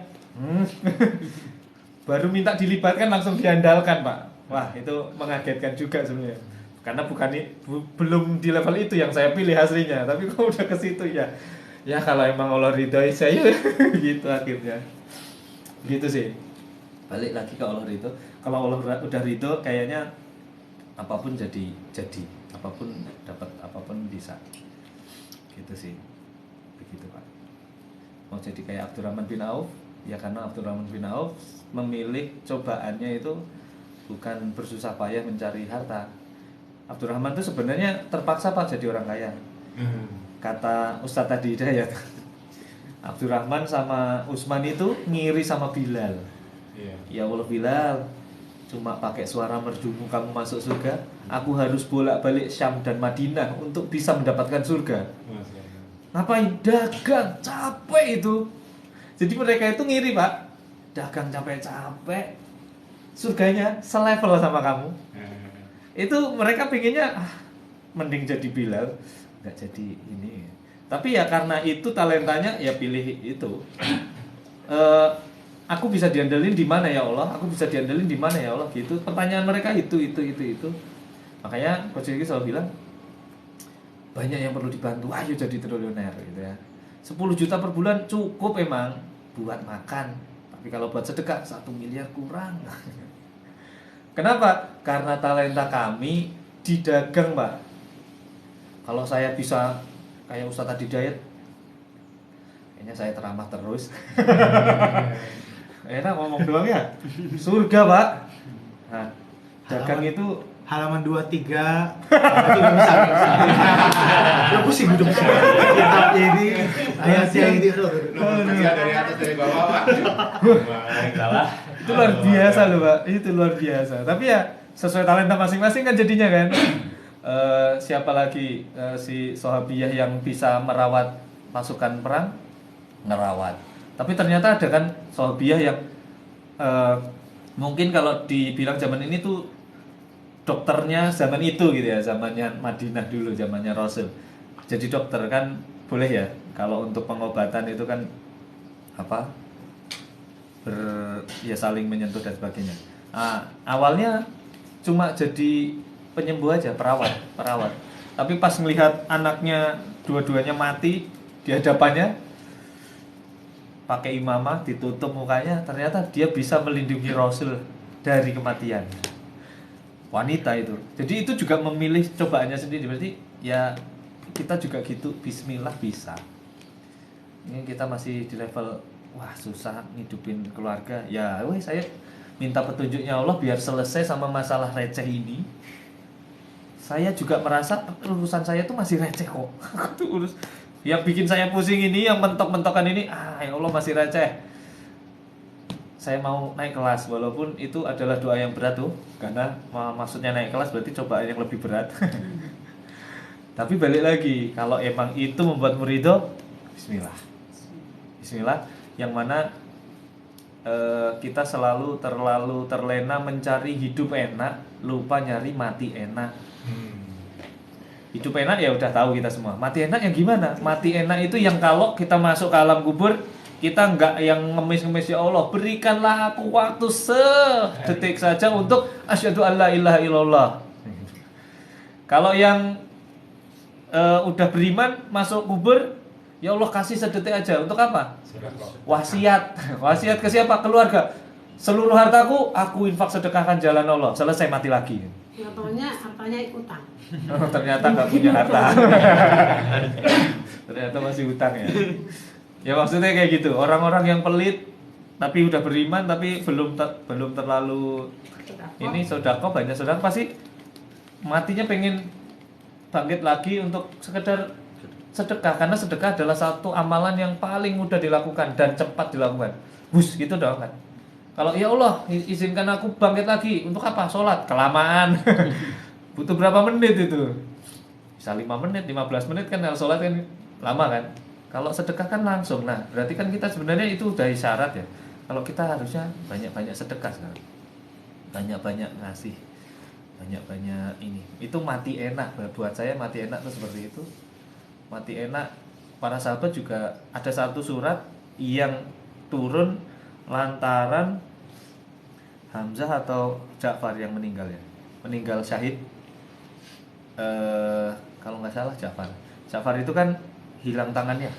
Baru minta dilibatkan langsung diandalkan, Pak. Wah, itu mengagetkan juga sebenarnya. Karena belum di level itu yang saya pilih aslinya, tapi kok udah ke situ ya. Ya kalau emang Allah ridhoi saya gitu akhirnya. Gitu sih. Balik lagi ke Allah ridho. Kalau Allah udah ridho kayaknya apapun jadi. Apapun dapat, apapun bisa. Gitu sih. Begitu, Pak. Mau jadi kayak Abdurrahman bin Auf, ya karena Abdurrahman bin Auf memilih cobaannya itu bukan bersusah payah mencari harta. Abdurrahman itu sebenarnya terpaksa Pak jadi orang kaya. Kata Ustadz tadi Hidayat, Abdurrahman sama Utsman itu ngiri sama Bilal. Ya Allah Bilal, cuma pakai suara merdumu kamu masuk surga. Aku harus bolak-balik Syam dan Madinah untuk bisa mendapatkan surga. Ngapain? Dagang, capek itu. Jadi mereka itu ngiri Pak. Dagang capek-capek, surganya selevel sama kamu. Itu mereka pinginnya mending jadi Bilal, nggak jadi ini. Tapi ya karena itu talentanya ya pilih itu. Aku bisa diandelin di mana ya Allah? Aku bisa diandelin di mana ya Allah? Gitu. Pertanyaan mereka itu. Makanya Coach Riki selalu bilang banyak yang perlu dibantu. Ayo jadi triliuner gitu ya. 10 juta per bulan cukup emang buat makan. Tapi kalau buat sedekah 1 miliar kurang. Kenapa? Karena talenta kami di dagang, Pak. Kalau saya bisa kayak Ustadz Adi Dayat, kayaknya saya teramah terus. Enak ngomong doang ya. Surga, Pak. Nah, dagang itu halaman 23 tapi nggak bisa. Udah pusing kitab ini ayat yang ini dari atas dari bawah Pak. Salah. itu luar biasa loh Pak, itu luar biasa. Tapi ya sesuai talenta masing-masing kan jadinya kan. Siapa lagi si Sahabiyah yang bisa merawat pasukan perang, ngerawat. Tapi ternyata ada kan Sahabiyah yang mungkin kalau dibilang zaman ini tuh dokternya zaman itu gitu ya, zamannya Madinah dulu, zamannya Rasul. Jadi dokter kan boleh ya, kalau untuk pengobatan itu kan apa? Ya saling menyentuh dan sebagainya. Awalnya cuma jadi penyembuh aja, perawat. Tapi pas melihat anaknya dua-duanya mati di hadapannya, pakai imamah ditutup mukanya, ternyata dia bisa melindungi Rasul dari kematian. Wanita itu. Jadi itu juga memilih cobaannya sendiri. Berarti ya kita juga gitu, bismillah bisa. Ini kita masih di level wah susah ngidupin keluarga. Ya saya minta petunjuknya Allah biar selesai sama masalah receh ini. Saya juga merasa urusan saya tuh masih receh kok. Yang bikin saya pusing ini, yang mentok-mentokan ini, ya Allah masih receh. Saya mau naik kelas, walaupun itu adalah doa yang berat tuh, karena maksudnya naik kelas berarti cobaan yang lebih berat. Tapi balik lagi, kalau emang itu membuatmu ridho, bismillah. Yang mana kita selalu terlalu terlena mencari hidup enak, lupa nyari mati enak. Hidup enak ya udah tahu kita semua. Mati enak yang gimana? Mati enak itu yang kalau kita masuk ke alam kubur, kita nggak yang ngemis-ngemis, ya Allah berikanlah aku waktu sedetik saja untuk asyhadu alla ilaha illallah. Kalau yang udah beriman masuk kubur, ya Allah kasih sedetik aja untuk apa? Wasiat ke siapa? Keluarga. Seluruh hartaku aku infak sedekahkan jalan Allah. Selesai mati lagi. Apanya ikutan. Ternyata nggak punya harta. Ternyata masih hutang ya. Ya maksudnya kayak gitu. Orang-orang yang pelit tapi udah beriman tapi belum terlalu ini sedekah, banyak sedekah, pasti matinya pengen bangkit lagi untuk sekedar sedekah, karena sedekah adalah satu amalan yang paling mudah dilakukan dan cepat dilakukan. Gitu dong kan. Kalau ya Allah izinkan aku bangkit lagi, untuk apa? Sholat, kelamaan. Butuh berapa menit itu? Bisa 5 menit, 15 menit kan, kalau sholat kan lama kan. Kalau sedekah kan langsung. Nah, berarti kan kita sebenarnya itu udah isyarat ya. Kalau kita harusnya banyak-banyak sedekah sekarang. Banyak-banyak ngasih. Banyak-banyak ini. Itu mati enak. Buat saya mati enak tuh seperti itu. Mati enak. Para sahabat juga ada satu surat yang turun lantaran Hamzah atau Ja'far yang meninggal ya. Meninggal syahid. Kalau nggak salah Ja'far. Ja'far itu kan hilang tangannya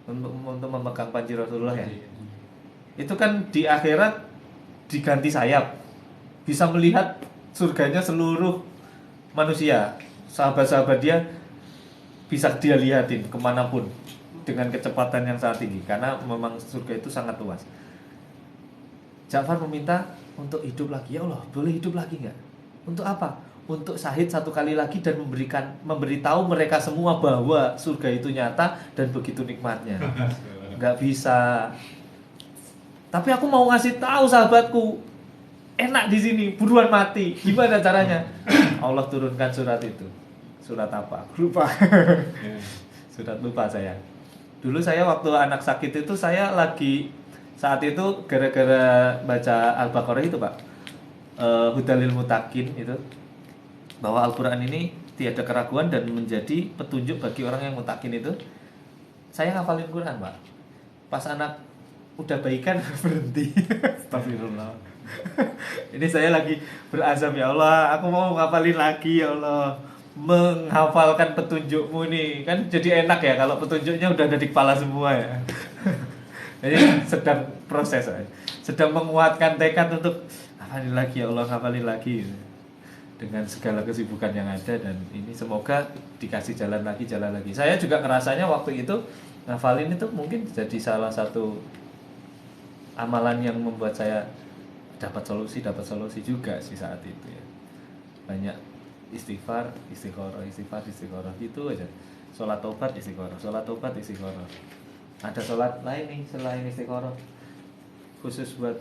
untuk memegang panji Rasulullah ya. Itu kan di akhirat diganti sayap, bisa melihat surganya seluruh manusia. Sahabat-sahabat dia bisa dia lihatin kemanapun dengan kecepatan yang sangat tinggi, karena memang surga itu sangat luas. Ja'far meminta untuk hidup lagi. Ya Allah, boleh hidup lagi nggak? Untuk apa? Untuk syahid satu kali lagi dan memberitahu mereka semua bahwa surga itu nyata dan begitu nikmatnya. Nggak bisa. Tapi aku mau ngasih tahu sahabatku, enak di sini, buruan mati. Gimana caranya? Allah turunkan surat itu. Surat apa? Lupa. Surat lupa saya. Dulu saya waktu anak sakit itu saya lagi saat itu gara-gara baca Al-Baqarah itu Pak, Hudalil Mutakin itu, bahwa Al-Quran ini tiada keraguan dan menjadi petunjuk bagi orang yang mutakin itu. Saya ngafalin Quran Pak. Pas anak udah baikan berhenti. Astagfirullah. Ini saya lagi berazam, ya Allah, aku mau ngafalin lagi ya Allah, menghafalkan petunjukmu nih. Kan jadi enak ya kalau petunjuknya udah ada di kepala semua ya. Jadi sedang proses, sedang menguatkan tekad untuk ngafalin lagi ya Allah, ngafalin lagi dengan segala kesibukan yang ada. Dan ini semoga dikasih jalan lagi. Saya juga ngerasanya waktu itu ngafalin itu mungkin jadi salah satu amalan yang membuat saya dapat solusi juga sih saat itu ya. Banyak istighfar, istikharah gitu aja. Sholat tobat istikharah. Ada sholat lain nih selain istikharah khusus buat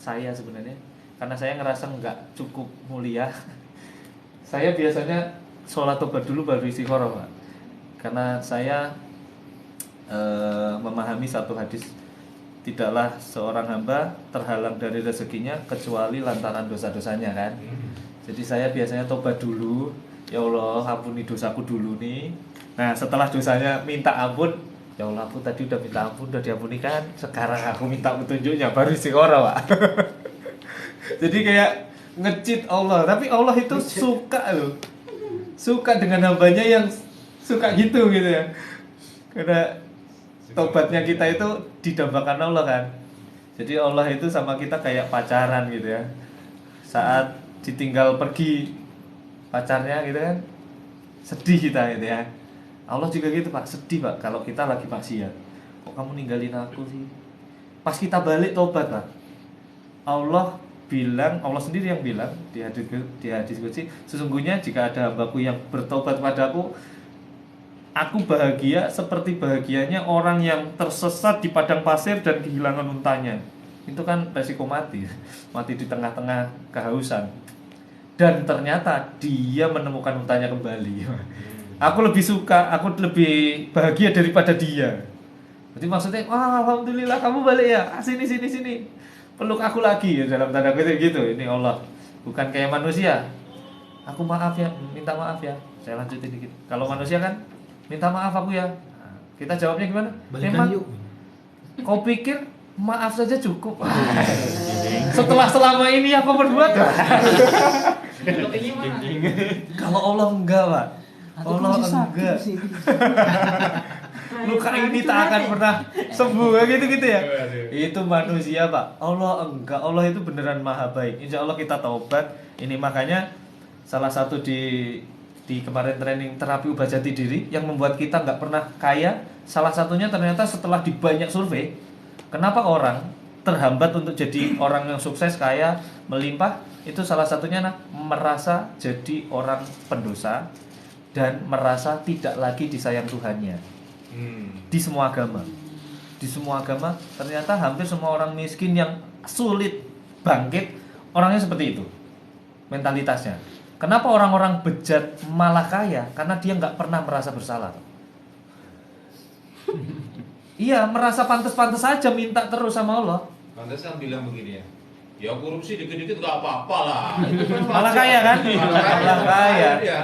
saya sebenarnya, karena saya ngerasa nggak cukup mulia. Saya biasanya sholat tobat dulu baru istikharah Pak. Karena saya memahami satu hadis, tidaklah seorang hamba terhalang dari rezekinya kecuali lantaran dosa-dosanya kan. Jadi saya biasanya tobat dulu, ya Allah ampuni dosaku dulu nih. Nah setelah dosanya minta ampun, ya Allah aku tadi udah minta ampun, udah diampuni kan, sekarang aku minta petunjuknya, baru istikharah Pak. Jadi kayak ngecit Allah, tapi Allah itu suka loh, suka dengan hambanya yang suka gitu ya. Karena tobatnya kita itu didambakan Allah kan. Jadi Allah itu sama kita kayak pacaran gitu ya. Saat ditinggal pergi pacarnya gitu kan, sedih kita gitu ya. Allah juga gitu Pak, sedih Pak kalau kita lagi maksiat. Kok kamu ninggalin aku sih? Pas kita balik tobat Pak, Allah sendiri yang bilang di hadis qudsi, sesungguhnya jika ada hambaku yang bertobat padaku, aku bahagia seperti bahagianya orang yang tersesat di padang pasir dan kehilangan untanya. Itu kan resiko mati di tengah-tengah kehausan. Dan ternyata dia menemukan untanya kembali. Aku lebih bahagia daripada dia. Jadi maksudnya, wah alhamdulillah kamu balik ya, sini. Peluk aku lagi ya, dalam tanda kutip gitu. Ini Allah, bukan kayak manusia. Aku maaf ya, minta maaf ya. Saya lanjutin dikit. Kalau manusia kan, minta maaf aku ya. Nah, kita jawabnya gimana? Balikan yuk. Kau pikir maaf saja cukup? Setelah selama ini aku berbuat. Kalau Allah enggak Pak. Allah enggak. Luka ini tak akan pernah sembuh gitu ya. Itu manusia Pak. Allah enggak. Allah itu beneran maha baik. Insya Allah kita taubat. Ini makanya salah satu di kemarin training terapi ubah jati diri yang membuat kita nggak pernah kaya. Salah satunya ternyata setelah di banyak survei, kenapa orang terhambat untuk jadi orang yang sukses, kaya, melimpah? Itu salah satunya merasa jadi orang pendosa dan merasa tidak lagi disayang Tuhannya. Di semua agama ternyata hampir semua orang miskin yang sulit bangkit, orangnya seperti itu mentalitasnya. Kenapa orang-orang bejat malah kaya? Karena dia nggak pernah merasa bersalah. Iya, merasa pantas-pantas saja minta terus sama Allah. Pantesan bilang begini ya. Ya korupsi dikit-dikit nggak apa-apa lah. Malah kaya kan? Malah kaya. Dia.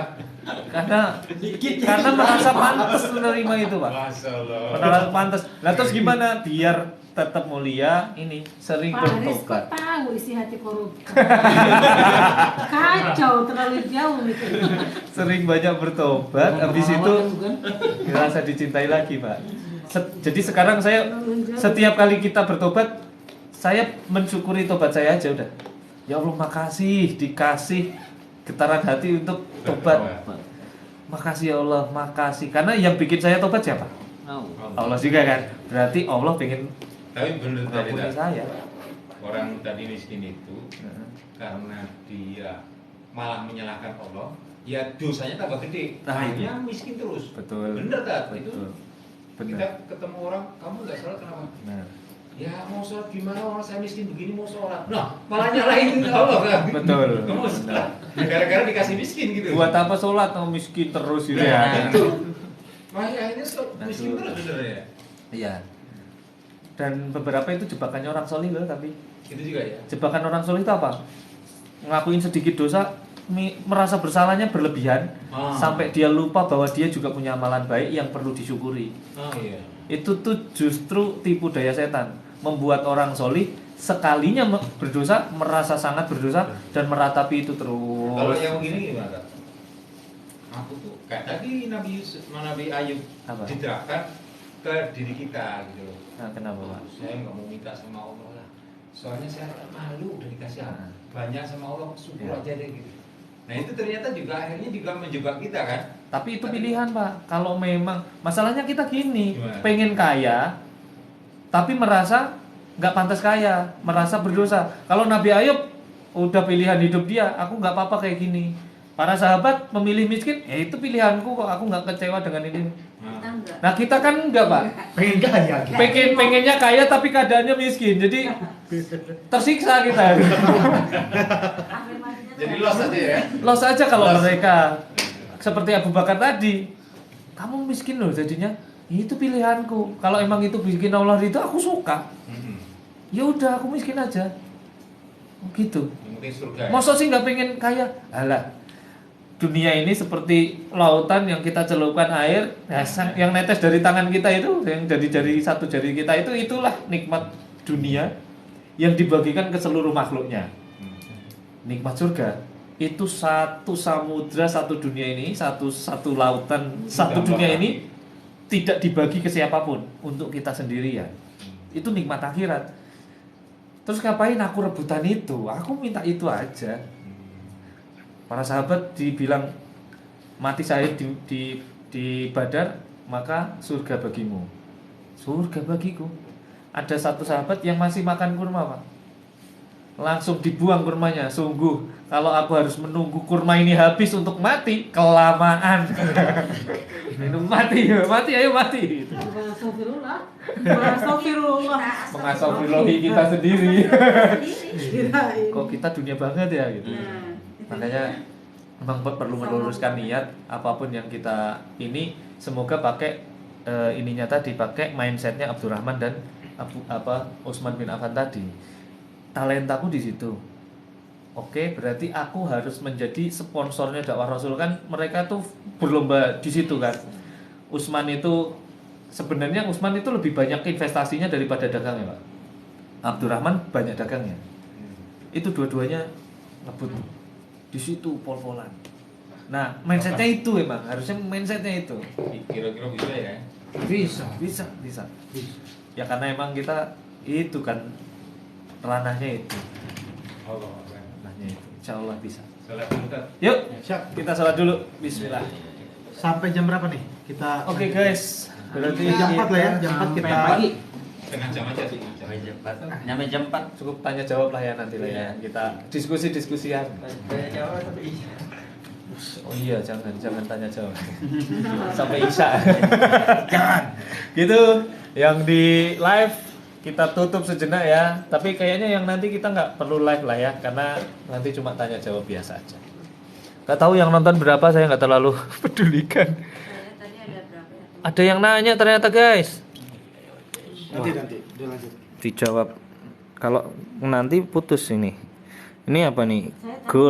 Karena merasa pantas menerima itu, Pak. Masalah. Merasa pantas. Lah terus gimana biar tetap mulia? Ini sering Pak Haris kok bertobat. tahu isi hati koruptor. Kacau, terlalu jauh mikirnya. Sering banyak bertobat, habis itu Bukan? ngerasa dicintai lagi, Pak. Jadi sekarang saya setiap kali kita bertobat, saya mensyukuri tobat saya aja udah. Ya Allah, makasih dikasih getaran hati untuk tobat. Makasih ya Allah, makasih. Karena yang bikin saya tobat siapa? Allah juga kan. Berarti Allah pengen Tapi benar tadi mengampuni saya. orang tadi miskin itu karena dia malah menyalahkan Allah, ya dosanya tambah gede. Nah, Hanya miskin terus. Betul. Bener tak? Itu Betul. kita Benar. ketemu orang, kamu nggak sholat kenapa? Benar. Ya mau sholat gimana, orang saya miskin begini mau sholat. Nah malah nyalahin Allah kan? Betul. Kamu sholat. Gara-gara dikasih miskin gitu. Buat apa sholat kalau miskin terus gitu ya? Nah, itu. Makanya akhirnya miskin Betul. terus sebenarnya. Iya. Dan beberapa itu jebakannya orang solih loh, tapi Itu juga ya. jebakan orang solih itu apa? Ngelakuin sedikit dosa, merasa bersalahnya berlebihan, sampai dia lupa bahwa dia juga punya amalan baik yang perlu disyukuri. Oh iya. Itu tuh justru tipu daya setan, membuat orang solih sekalinya berdosa merasa sangat berdosa dan meratapi itu terus. Kalau yang begini gimana? Aku tuh kayak tadi Nabi Yusuf, Nabi Ayub Apa? diterapkan ke diri kita gitu loh. Nah, kenapa, Pak? Saya nggak mau minta sama Allah lah. Soalnya saya malu udah dikasih banyak sama Allah, syukur Ya. aja deh gitu. Nah itu ternyata juga akhirnya juga menjebak kita kan. Tapi itu pilihan, Pak. Kalau memang masalahnya kita gini, Gimana? pengen kaya, tapi merasa nggak pantas kaya, merasa berdosa. Kalau Nabi Ayub udah pilihan hidup dia, aku nggak apa-apa kayak gini. Para sahabat memilih miskin, ya itu pilihanku kok, aku nggak kecewa dengan ini. Nah kita kan enggak, Pak. Pengen kaya. Pengennya kaya tapi keadaannya miskin, jadi tersiksa kita. Jadi loss aja ya. Loss aja kalau Loss. mereka seperti Abu Bakar tadi. Kamu miskin loh jadinya. Itu pilihanku. Kalau emang itu bikin Allah itu aku suka. Ya udah aku miskin aja. Gitu. Yang penting surga. Ya? Masa sih nggak pengen kaya? Alah. Dunia ini seperti lautan yang kita celupkan air, yang netes dari tangan kita itu, yang dari satu jari kita itu, itulah nikmat dunia yang dibagikan ke seluruh makhluknya. Nikmat surga itu satu samudra, satu dunia ini, satu lautan, satu dunia ini tidak dibagi ke siapapun, untuk kita sendirian. Itu nikmat akhirat. Terus ngapain aku rebutan itu? Aku minta itu aja. Para sahabat dibilang mati syahid di Badar, maka surga bagimu. Surga bagiku. Ada satu sahabat yang masih makan kurma, Pak. Langsung dibuang kurmanya. Sungguh, kalau aku harus menunggu kurma ini habis untuk mati, kelamaan. Minum mati, ayo mati. Astagfirullah. Astagfirullah. Mengastaghfirullahi kita sendiri. Kirain. Kok kita dunia banget ya gitu. Makanya memang perlu meluruskan niat apapun yang kita ini, semoga pakai ininya tadi, pakai mindsetnya Abdurrahman dan Utsman bin Affan tadi. Talentaku di situ. Oke, berarti aku harus menjadi sponsornya dakwah Rasul, kan mereka tuh berlomba di situ kan. Utsman itu sebenarnya itu lebih banyak investasinya daripada dagangnya, Pak. Abdurrahman banyak dagangnya. Itu dua-duanya ngebut di situ pol-polan. Nah, mindsetnya itu emang harusnya mindsetnya itu. Kira-kira bisa ya? Bisa. Ya karena emang kita itu kan ranahnya itu. Allah. Ranahnya itu. Insyaallah bisa. Salat dulu Tat. Yuk, Siap. kita salat dulu. Bismillah. Sampai jam berapa nih? Kita Oke guys, berarti jam 4 lah ya, jam 4 kita pagi. Setengah jam aja sih. Nyampe jam 4. cukup tanya jawab lah ya nanti lah ya. Kita diskusian. Oh iya, jangan tanya jawab. Sampai Isya. Jangan. Gitu. Yang di live kita tutup sejenak ya. Tapi kayaknya yang nanti kita nggak perlu live lah ya, karena nanti cuma tanya jawab biasa aja. Gak tahu yang nonton berapa, saya nggak terlalu pedulikan. Tadi ada berapa ya? Ada yang nanya ternyata guys. Nanti, udah lanjut. Dijawab. Kalau nanti putus ini. Ini apa nih? Saya tahu. Goal